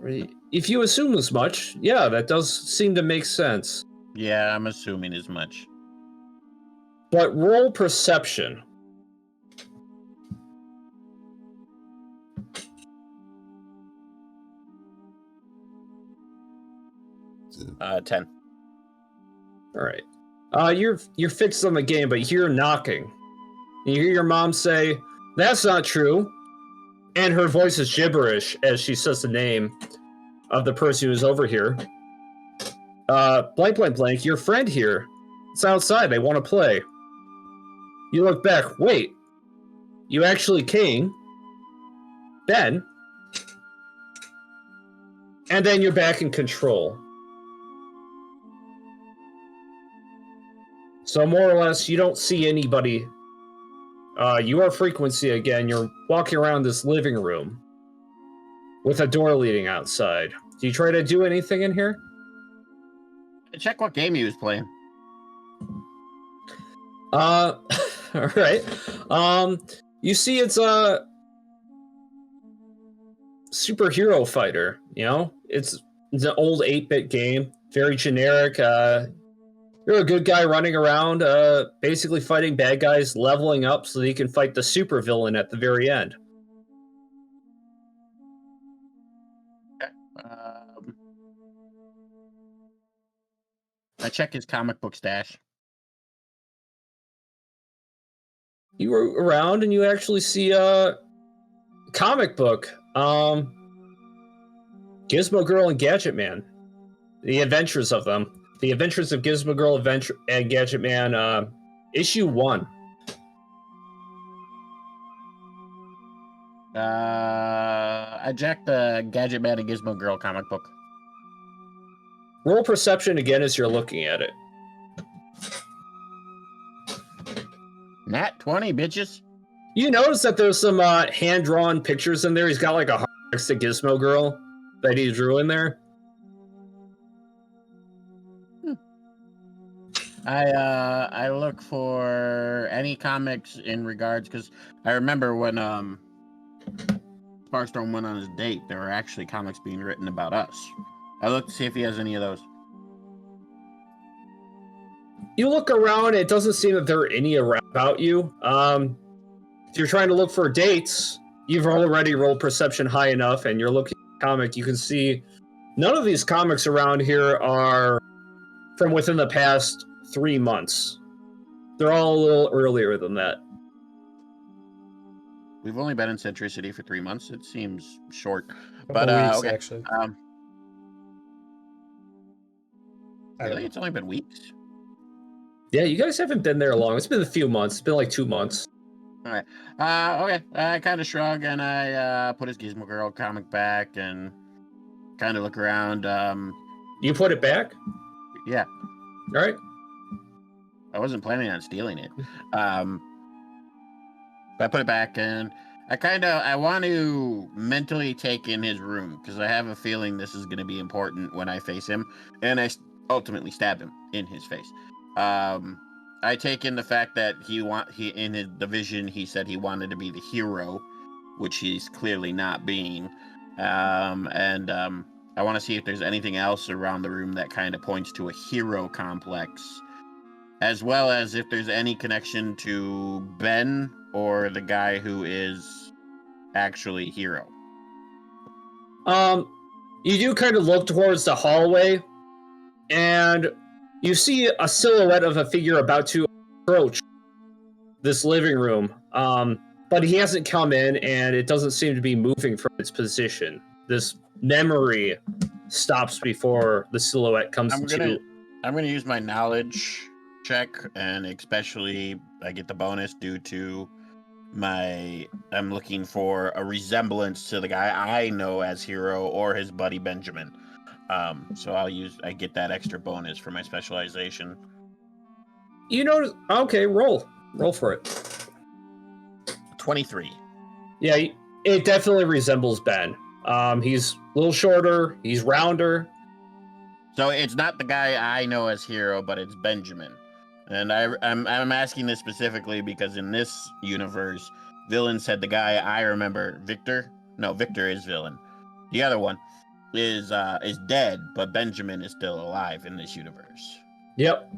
If you assume as much, yeah, that does seem to make sense. Yeah, I'm assuming as much. But roll perception. 10. All right. You're fixed on the game, but you hear knocking. You hear your mom say, "That's not true," and her voice is gibberish as she says the name of the person who's over here. Blank, blank, blank. Your friend here. It's outside. They want to play. You look back. Wait. You actually came. Ben. And then you're back in control. So more or less, you don't see anybody. You are frequency again. You're walking around this living room with a door leading outside. Do you try to do anything in here? Check what game he was playing. All right. You see, it's a superhero fighter. You know, it's an old 8-bit game, very generic. You're a good guy running around, basically fighting bad guys, leveling up so that you can fight the supervillain at the very end. I check his comic book stash. You were around and you actually see a comic book. Gizmo Girl and Gadget Man. The adventures of them. The Adventures of Gizmo Girl and Gadget Man, issue 1. I jacked the Gadget Man and Gizmo Girl comic book. Roll perception again as you're looking at it. Nat 20, bitches. You notice that there's some hand-drawn pictures in there. He's got like a heart next to Gizmo Girl that he drew in there. I look for any comics in regards, because I remember when Farstorm went on his date, there were actually comics being written about us. I look to see if he has any of those. You look around, it doesn't seem that there are any around about you. If you're trying to look for dates, you've already rolled perception high enough, and you're looking at a comic, you can see none of these comics around here are from within the past 3 months. They're all a little earlier than that. We've only been in Century City for 3 months. It seems short. Couple But weeks, okay. actually. I don't Really? know. It's only been weeks? Yeah, you guys haven't been there long. It's been a few months. It's been like 2 months. All right. Okay. I kind of shrug and I put his Gizmo Girl comic back and kind of look around. You put it back? Yeah. All right. I wasn't planning on stealing it. But I put it back and I want to mentally take in his room because I have a feeling this is going to be important when I face him, and I ultimately stab him in his face. I take in the fact that he in his division he said he wanted to be the hero, which he's clearly not being. I want to see if there's anything else around the room that kind of points to a hero complex, as well as if there's any connection to Ben or the guy who is actually hero. You do kind of look towards the hallway, and you see a silhouette of a figure about to approach this living room. But he hasn't come in, and it doesn't seem to be moving from its position. This memory stops before the silhouette comes I'm into. gonna use my knowledge check, and especially I get the bonus due to I'm looking for a resemblance to the guy I know as hero or his buddy Benjamin. So I get that extra bonus for my specialization. You know, okay, roll for it. 23. Yeah, it definitely resembles Ben. He's a little shorter, he's rounder. So it's not the guy I know as hero, but it's Benjamin. And I'm asking this specifically because in this universe, Villain said the guy I remember, Victor. No, Victor is villain. The other one is dead, but Benjamin is still alive in this universe. Yep.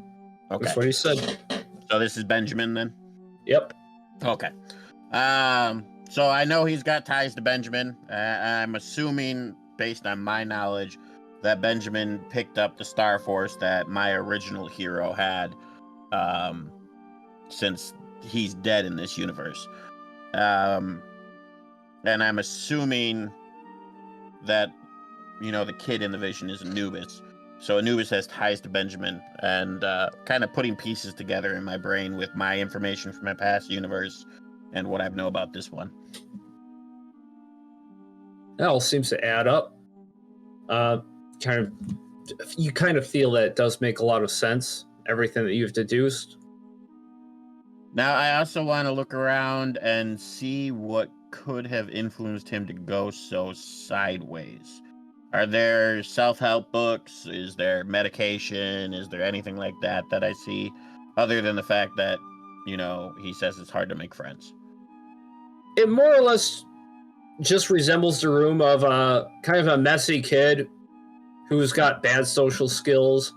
Okay. That's what he said. So this is Benjamin then? Yep. Okay. So I know he's got ties to Benjamin. I'm assuming, based on my knowledge, that Benjamin picked up the Star Force that my original hero had, since he's dead in this universe. And I'm assuming that, the kid in the vision is Anubis. So Anubis has ties to Benjamin, and kind of putting pieces together in my brain with my information from my past universe and what I know about this one. That all seems to add up. You kind of feel that it does make a lot of sense, everything that you've deduced. Now, I also want to look around and see what could have influenced him to go so sideways. Are there self-help books? Is there medication? Is there anything like that I see? Other than the fact that, he says it's hard to make friends. It more or less just resembles the room of kind of a messy kid who's got bad social skills.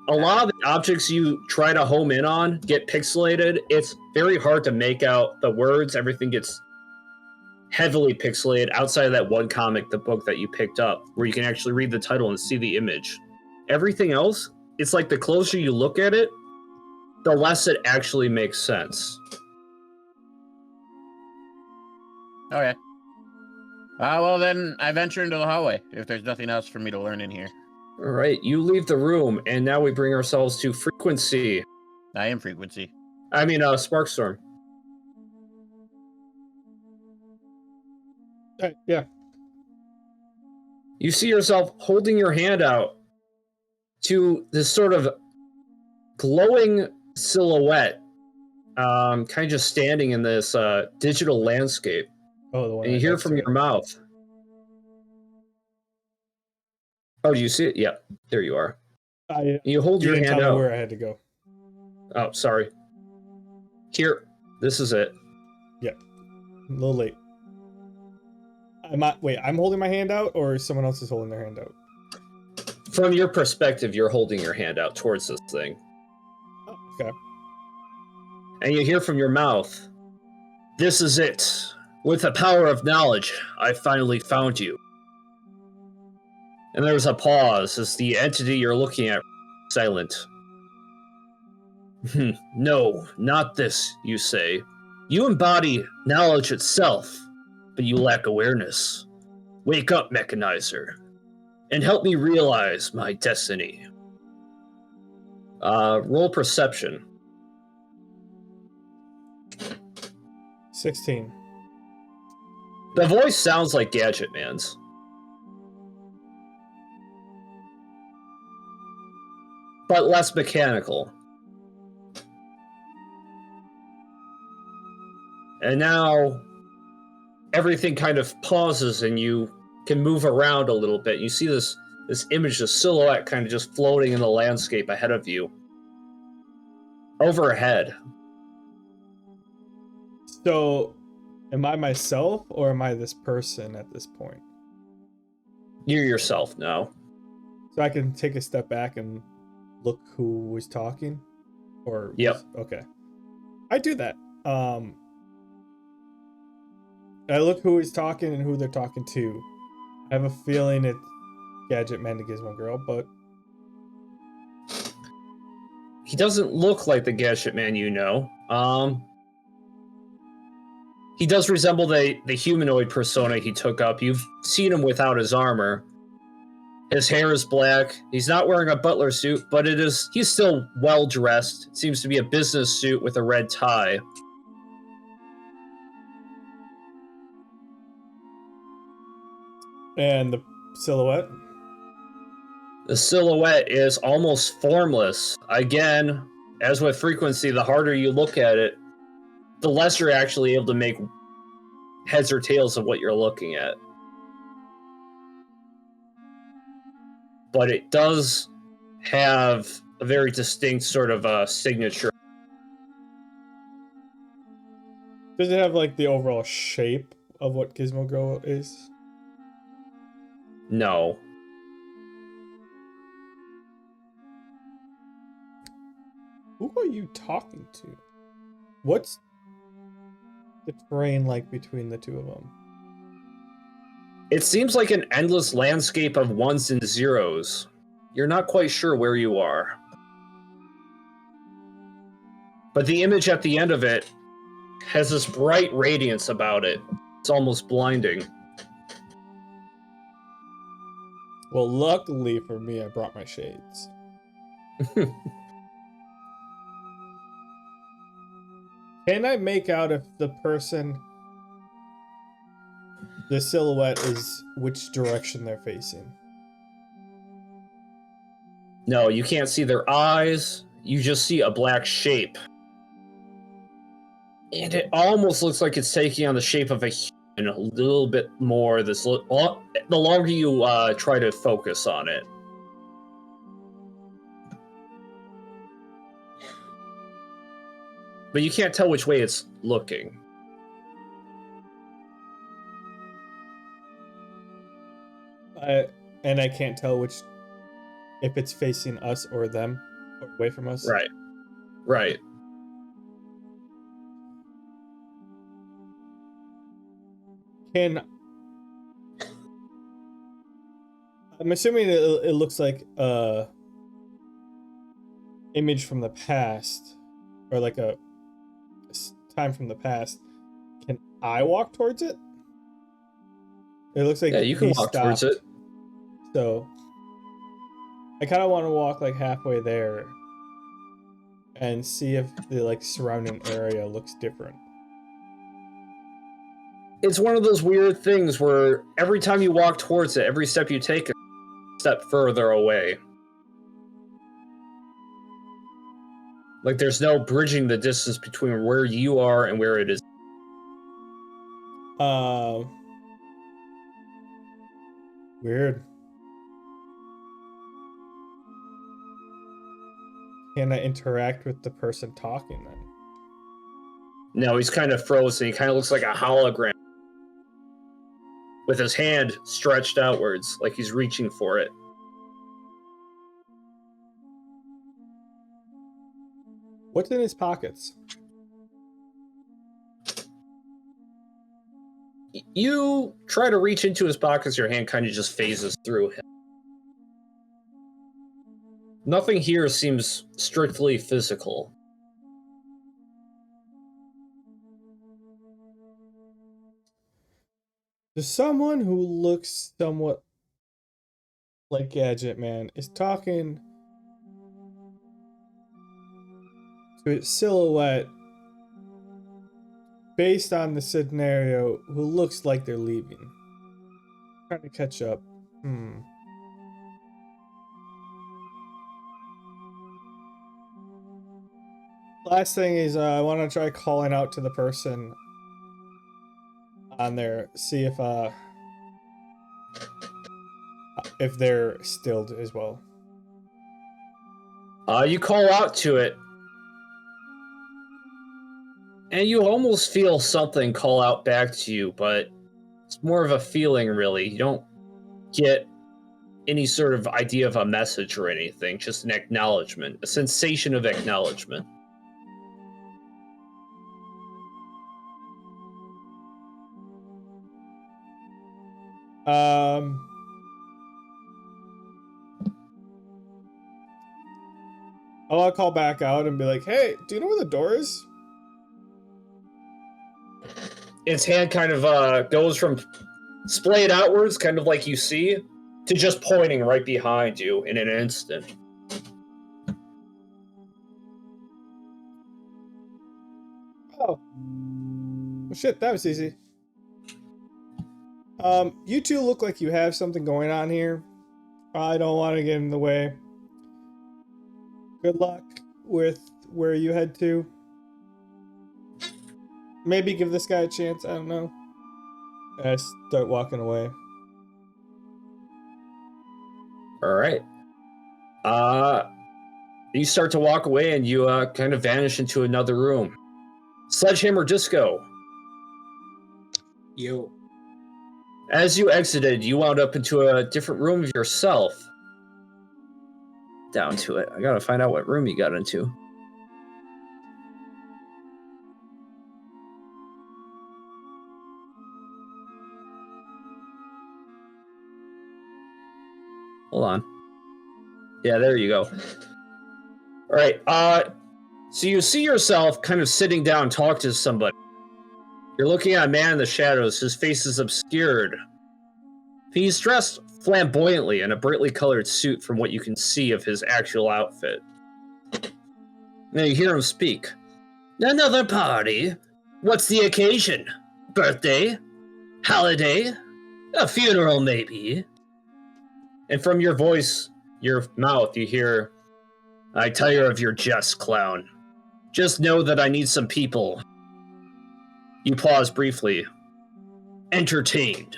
A lot of the objects you try to home in on get pixelated. It's very hard to make out the words. Everything gets heavily pixelated outside of that one comic, the book that you picked up, where you can actually read the title and see the image. Everything else, it's like the closer you look at it, the less it actually makes sense. Okay. Well, then I venture into the hallway, if there's nothing else for me to learn in here. All right, you leave the room, and now we bring ourselves to Frequency. I am Frequency. I mean, Sparkstorm. Yeah. You see yourself holding your hand out to this sort of glowing silhouette, kind of just standing in this digital landscape. Oh, the one. And you hear from your mouth. Oh, do you see it? Yeah, there you are. You hold your hand out. Where I had to go. Oh, sorry. Here, this is it. Yeah, a little late. I'm holding my hand out, or someone else is holding their hand out? From your perspective, you're holding your hand out towards this thing. Oh, okay. And you hear from your mouth, "This is it. With the power of knowledge, I finally found you." And there's a pause as the entity you're looking at is silent. "No, not this," you say. "You embody knowledge itself, but you lack awareness. Wake up, Mechanizer, and help me realize my destiny." Roll perception. 16. The voice sounds like Gadget Man's. But less mechanical. And now everything kind of pauses and you can move around a little bit. You see this image, this silhouette kind of just floating in the landscape ahead of you. Overhead. So, am I myself or am I this person at this point? You're yourself now. So I can take a step back and look who was talking? Or Yep. Okay. I do that. I look who is talking and who they're talking to. I have a feeling it's Gadget Man, the Gizmo Girl, but He doesn't look like the Gadget Man you know. He does resemble the humanoid persona he took up. You've seen him without his armor. His hair is black. He's not wearing a butler suit, but he's still well dressed. It seems to be a business suit with a red tie. and the silhouette. The silhouette is almost formless. Again, as with Frequency, the harder you look at it, the less you're actually able to make heads or tails of what you're looking at. But it does have a very distinct sort of signature. Does it have like the overall shape of what Gizmo Girl is? No. Who are you talking to? What's the terrain like between the two of them? It seems like an endless landscape of ones and zeros. You're not quite sure where you are. But the image at the end of it has this bright radiance about it. It's almost blinding. Well, luckily for me, I brought my shades. Can I make out if the person, the silhouette is which direction they're facing? No, you can't see their eyes. You just see a black shape. And it almost looks like it's taking on the shape of a human a little bit more. The longer you try to focus on it. But you can't tell which way it's looking. And I can't tell if it's facing us or them, or away from us. Right. Right. I'm assuming it looks like a image from the past, or like a time from the past. Can I walk towards it? It looks like You can he walk towards it. So I kind of want to walk like halfway there and see if the like surrounding area looks different. It's one of those weird things where every time you walk towards it, every step you take a step further away. Like there's no bridging the distance between where you are and where it is. Weird. Can I interact with the person talking then? No, he's kind of frozen. He kind of looks like a hologram. With his hand stretched outwards, like he's reaching for it. What's in his pockets? You try to reach into his pockets, your hand kind of just phases through him. Nothing here seems strictly physical. There's someone who looks somewhat like Gadget Man is talking to its silhouette based on the scenario who looks like they're leaving. Trying to catch up. Last thing is I want to try calling out to the person on there, see if they're stilled as well. You call out to it, and you almost feel something call out back to you, but it's more of a feeling, really. You don't get any sort of idea of a message or anything, just an acknowledgement, a sensation of acknowledgement. I'll call back out and be like, hey, do you know where the door is? Its hand kind of goes from splayed outwards, kind of like you see, to just pointing right behind you in an instant. Oh. Well, shit, that was easy. You two look like you have something going on here. I don't want to get in the way. Good luck with where you head to. Maybe give this guy a chance, I don't know. I start walking away. Alright. You start to walk away and you kind of vanish into another room. Sledgehammer Disco, Yo. As you exited, you wound up into a different room of yourself. Down to it. I gotta find out what room you got into. Hold on. Yeah, there you go. All right. So you see yourself kind of sitting down, talking to somebody. You're looking at a man in the shadows. His face is obscured. He's dressed flamboyantly in a brightly colored suit from what you can see of his actual outfit. Now you hear him speak. Another party? What's the occasion? Birthday? Holiday? A funeral, maybe? And from your voice, your mouth, you hear, I tire of your jest, clown. Just know that I need some people. You pause briefly. Entertained.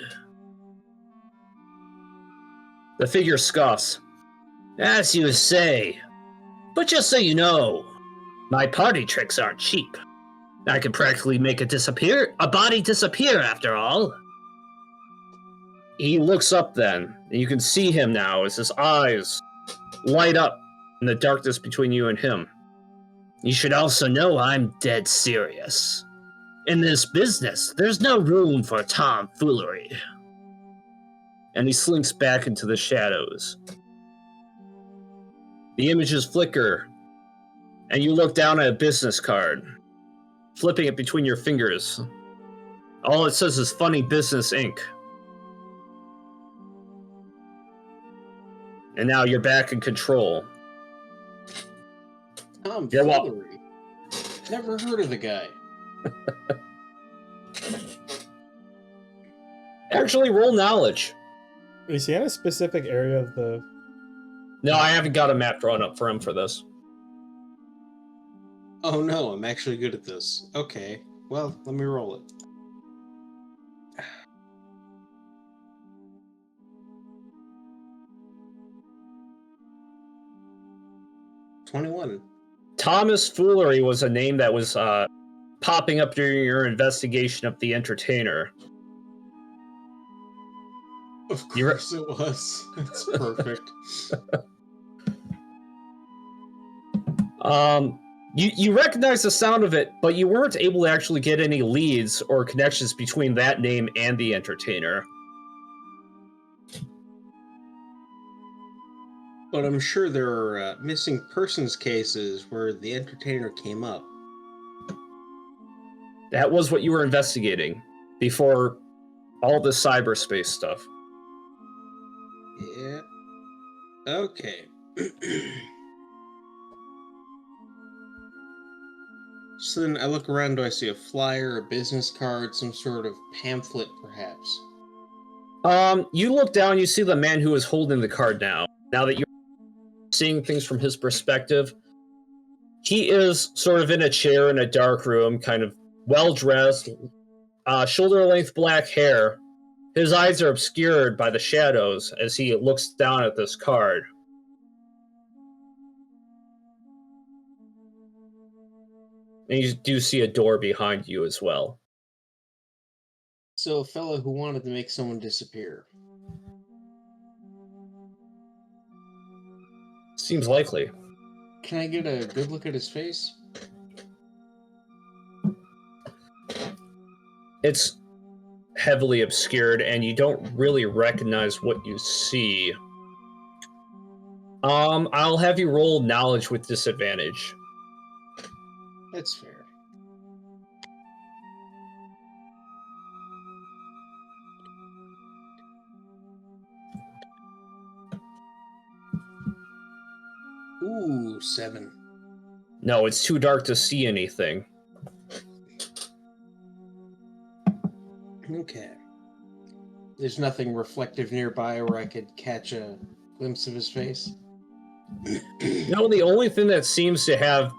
The figure scoffs. As you say. But just so you know, my party tricks aren't cheap. I can practically make a body disappear after all. He looks up then, and you can see him now as his eyes light up in the darkness between you and him. You should also know I'm dead serious. In this business, there's no room for tomfoolery. And he slinks back into the shadows. The images flicker, and you look down at a business card, flipping it between your fingers. All it says is Funny Business Inc. And now you're back in control. You're Tomfoolery. Never heard of the guy. Actually, roll knowledge. Is he in a specific area of the... No, I haven't got a map drawn up for him for this. Oh no, I'm actually good at this. Okay, well, let me roll it. $21. Thomas Foolery was a name that was popping up during your investigation of the entertainer. Of You're- course it was. It's perfect. You recognize the sound of it, but you weren't able to actually get any leads or connections between that name and the entertainer. But I'm sure there are missing persons cases where the entertainer came up. That was what you were investigating before all the cyberspace stuff. Yeah. Okay. So then I look around, do I see a flyer, a business card, some sort of pamphlet, perhaps? You look down, you see the man who is holding the card now. Now that you're seeing things from his perspective, he is sort of in a chair in a dark room, kind of well-dressed, shoulder-length black hair. His eyes are obscured by the shadows as he looks down at this card. And you do see a door behind you as well. So a fellow who wanted to make someone disappear. Seems likely. Can I get a good look at his face? It's heavily obscured, and you don't really recognize what you see. I'll have you roll knowledge with disadvantage. That's fair. Ooh, 7. No, it's too dark to see anything. Okay. There's nothing reflective nearby where I could catch a glimpse of his face? No, the only thing that seems to have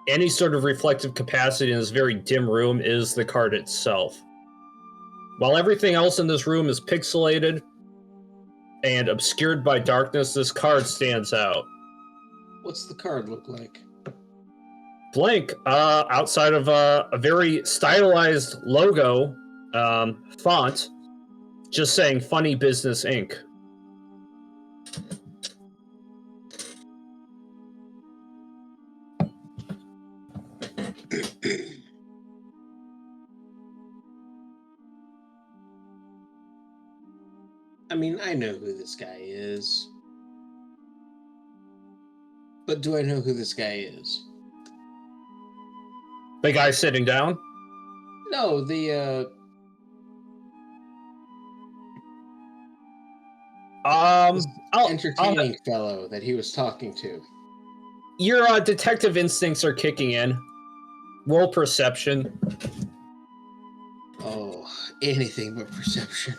any sort of reflective capacity in this very dim room is the card itself. While everything else in this room is pixelated and obscured by darkness, this card stands out. What's the card look like? Blank, outside of a very stylized logo Font, just saying Funny Business Inc. I mean, I know who this guy is. But do I know who this guy is? The guy sitting down? No, the entertaining fellow that he was talking to. Your detective instincts are kicking in. Roll perception. Oh, anything but perception.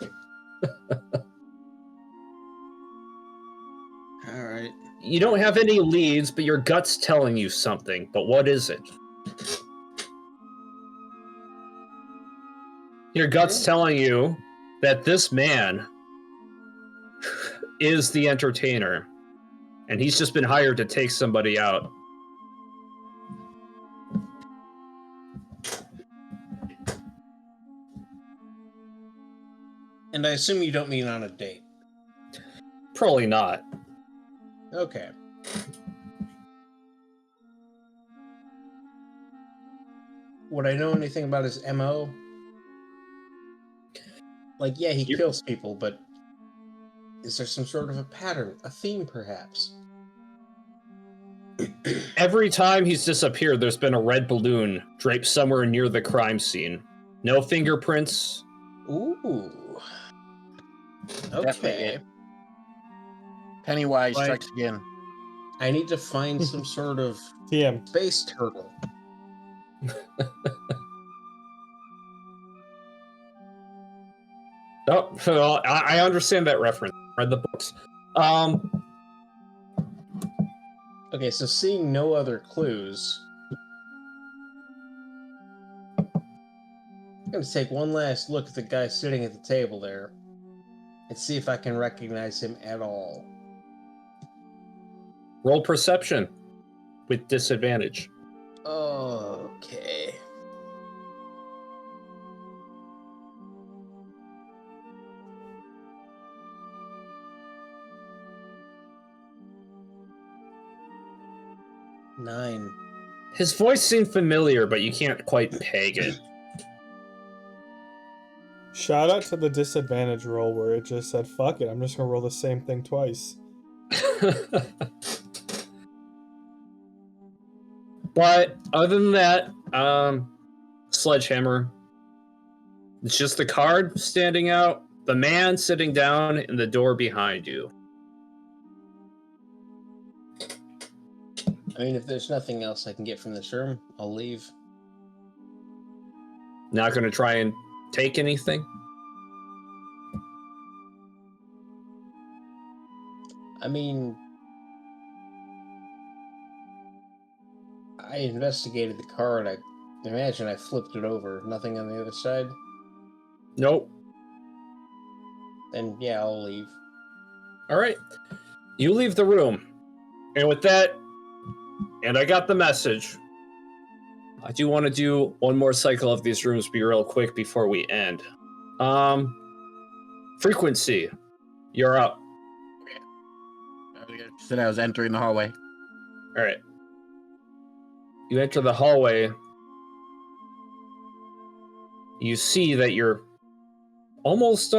All right. You don't have any leads, but your gut's telling you something. But what is it? Your gut's telling you that this man is the entertainer, and he's just been hired to take somebody out. And I assume you don't mean on a date. Probably not. Okay. Would I know anything about his MO? Like, yeah, he kills people, but is there some sort of a pattern, a theme, perhaps? Every time he's disappeared, there's been a red balloon draped somewhere near the crime scene. No fingerprints. Ooh. Definitely Okay. it. Pennywise Like- strikes again. I need to find some sort of TM. space turtle. Oh, well, I understand that reference. Read the books. Okay, so seeing no other clues, I'm going to take one last look at the guy sitting at the table there and see if I can recognize him at all. Roll perception with disadvantage. Okay. Nine. His voice seemed familiar, but you can't quite peg it. Shout out to the disadvantage roll where it just said, fuck it, I'm just gonna roll the same thing twice. But other than that, sledgehammer. It's just the card standing out, the man sitting down, and the door behind you. I mean, if there's nothing else I can get from this room, I'll leave. Not going to try and take anything? I mean, I investigated the card. I imagine I flipped it over. Nothing on the other side? Nope. Then, yeah, I'll leave. All right. You leave the room. And with that, and I got the message, I do want to do one more cycle of these rooms, be real quick before we end. Frequency, you're up. Said I was entering the hallway. All right. You enter the hallway. You see that you're almost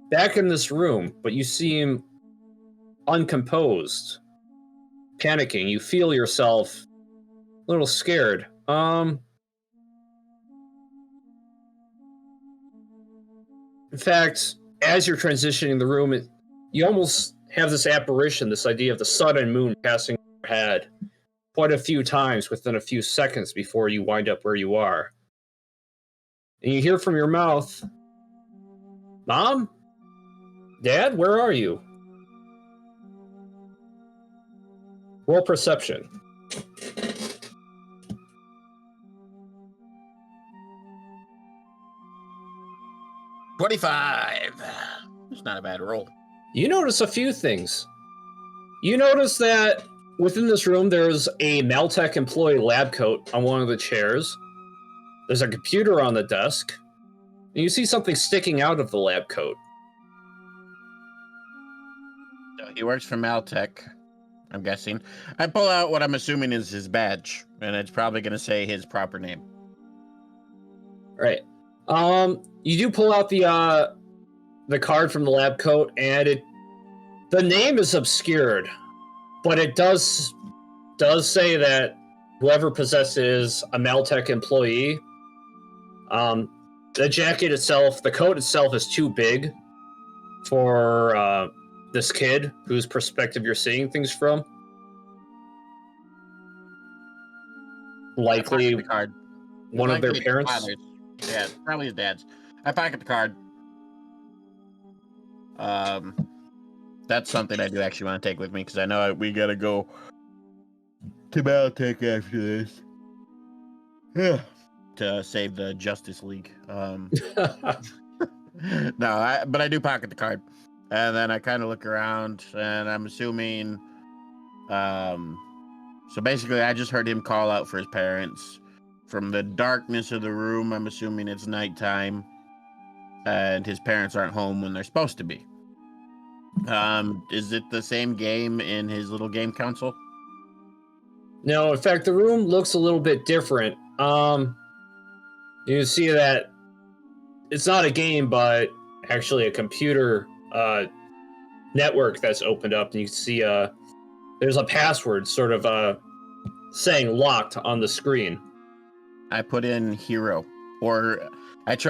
back in this room, but you seem uncomposed, panicking. You feel yourself a little scared. In fact, as you're transitioning the room, you almost have this apparition, this idea of the sun and moon passing over your head quite a few times within a few seconds before you wind up where you are. And you hear from your mouth, "Mom? Dad, where are you?" Roll perception. $25. It's not a bad roll. You notice a few things. You notice that within this room, there's a Maltech employee lab coat on one of the chairs. There's a computer on the desk. And you see something sticking out of the lab coat. So he works for Maltech, I'm guessing. I pull out what I'm assuming is his badge, and it's probably going to say his proper name. Right. You do pull out the card from the lab coat, and the name is obscured, but it does say that whoever possessed it is a Maltech employee. The jacket itself, the coat itself, is too big for this kid whose perspective you're seeing things from. Likely The card. one of their Likely parents. father's. Yeah, probably his dad's. I pocket the card. That's something I do actually want to take with me because I know we gotta go to Maltech after this. Yeah. To save the Justice League. No, but I do pocket the card, and then I kind of look around, and I'm assuming. So basically, I just heard him call out for his parents. From the darkness of the room, I'm assuming it's nighttime, and his parents aren't home when they're supposed to be. Is it the same game in his little game console? No, in fact, the room looks a little bit different. You see that it's not a game, but actually a computer network that's opened up, and you see there's a password sort of saying locked on the screen. I put in Hero, or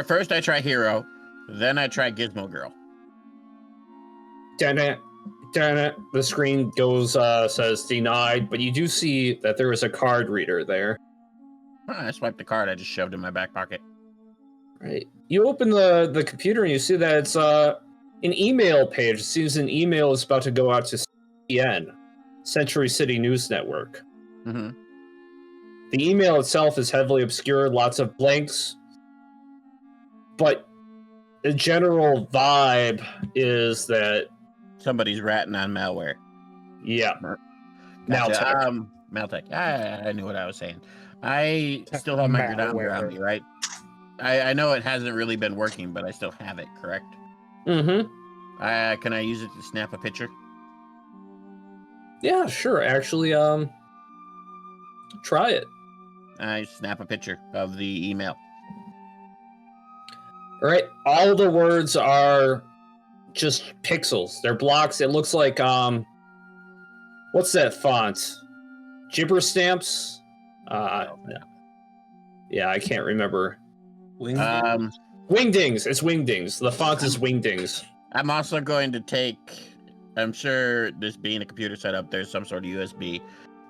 first I try Hero, then I try Gizmo Girl. Damn it. The screen goes says denied, but you do see that there is a card reader there. I swiped the card. I just shoved it in my back pocket. Right. You open the computer and you see that it's an email page. It seems an email is about to go out to CN, Century City News Network. Mm-hmm. The email itself is heavily obscured, lots of blanks, but the general vibe is that Somebody's ratting on malware. yeah, Gotcha. Maltech. Maltech. I knew what I was saying. I still have my granometer on me, right? I know it hasn't really been working, but I still have it, correct? Mm-hmm. Can I use it to snap a picture? Yeah, sure. Actually, try it. I snap a picture of the email. All right. All the words are just pixels. They're blocks. It looks like what's that font? Gibber stamps? Yeah, I can't remember. Wingdings? Wingdings. It's Wingdings. The font is Wingdings. I'm also going to take, I'm sure this being a computer setup, there's some sort of USB.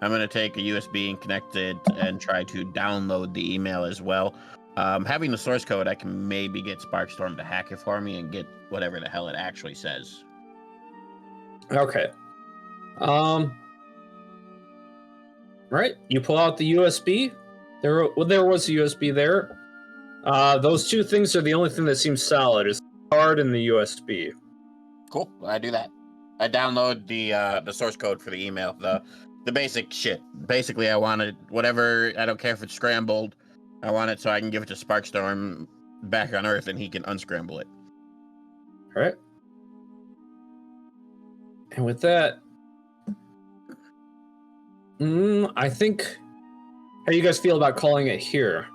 I'm going to take a USB and connect it and try to download the email as well. Having the source code, I can maybe get Sparkstorm to hack it for me and get whatever the hell it actually says. Okay. Right. You pull out the USB. There was a USB there. Those two things are the only thing that seems solid. Is the card and the USB. Cool. I do that. I download the source code for the email, the basic shit. Basically, I wanted whatever. I don't care if it's scrambled. I want it so I can give it to Sparkstorm back on Earth, and he can unscramble it. All right. And with that, I think. How do you guys feel about calling it here?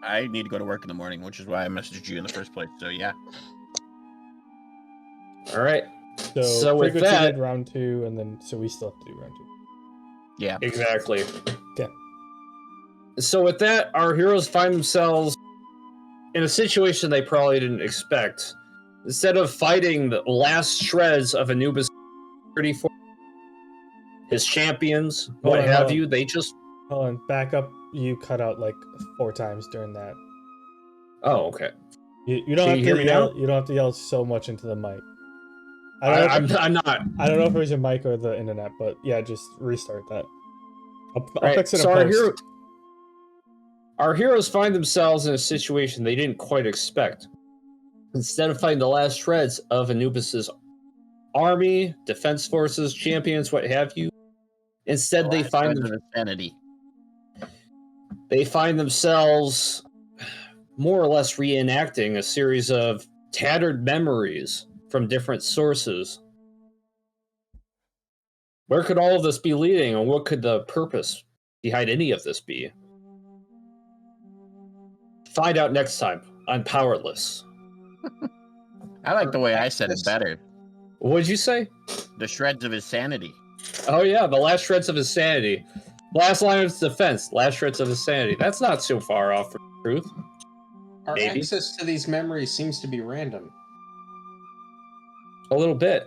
I need to go to work in the morning, which is why I messaged you in the first place. So yeah. All right. So with Frequency that- did round 2, and then so we still have to do round 2. Yeah. Exactly. Okay. So with that, our heroes find themselves in a situation they probably didn't expect. Instead of fighting the last shreds of Anubis 34, his champions, what on, have hold on. you, they just... Hold on, back up. You cut out like 4 times during that. Oh, okay. You don't Can have you to hear me yell. now? You don't have to yell so much into the mic. I don't I'm not. know if it was your mic or the internet, but yeah, just restart that. I'll Right, fix it in so post. our heroes find themselves in a situation they didn't quite expect. Instead of fighting the last shreds of Anubis's army, defense forces, champions, what have you, instead they find insanity. themselves more or less reenacting a series of tattered memories from different sources. Where could all of this be leading, and what could the purpose behind any of this be? Find out next time on Powerless. I like the way I said it better. What did you say? The shreds of his sanity. Oh yeah, the last shreds of his sanity. Last line of defense, last shreds of his sanity. That's not so far off from the truth. Our Maybe. access to these memories seems to be random. A little bit.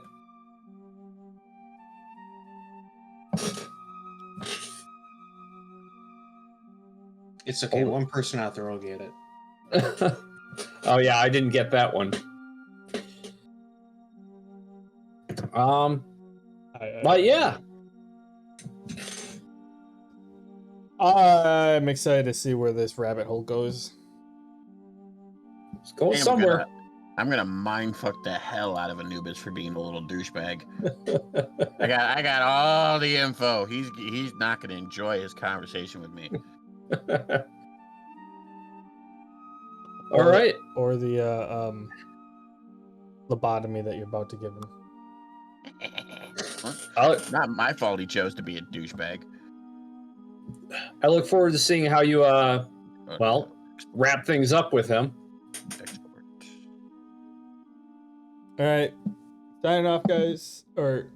It's okay. Oh. One person out there will get it. Oh yeah, I didn't get that one. But yeah. I'm excited to see where this rabbit hole goes. It's going Hey, somewhere. I'm gonna mindfuck the hell out of Anubis for being a little douchebag. I got all the info. He's not gonna enjoy his conversation with me. All right. Or the lobotomy that you're about to give him. Not my fault he chose to be a douchebag. I look forward to seeing how you well, wrap things up with him. All right, signing off, guys, or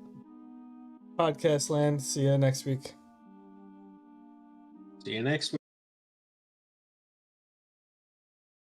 podcast land. See you next week. See you next week.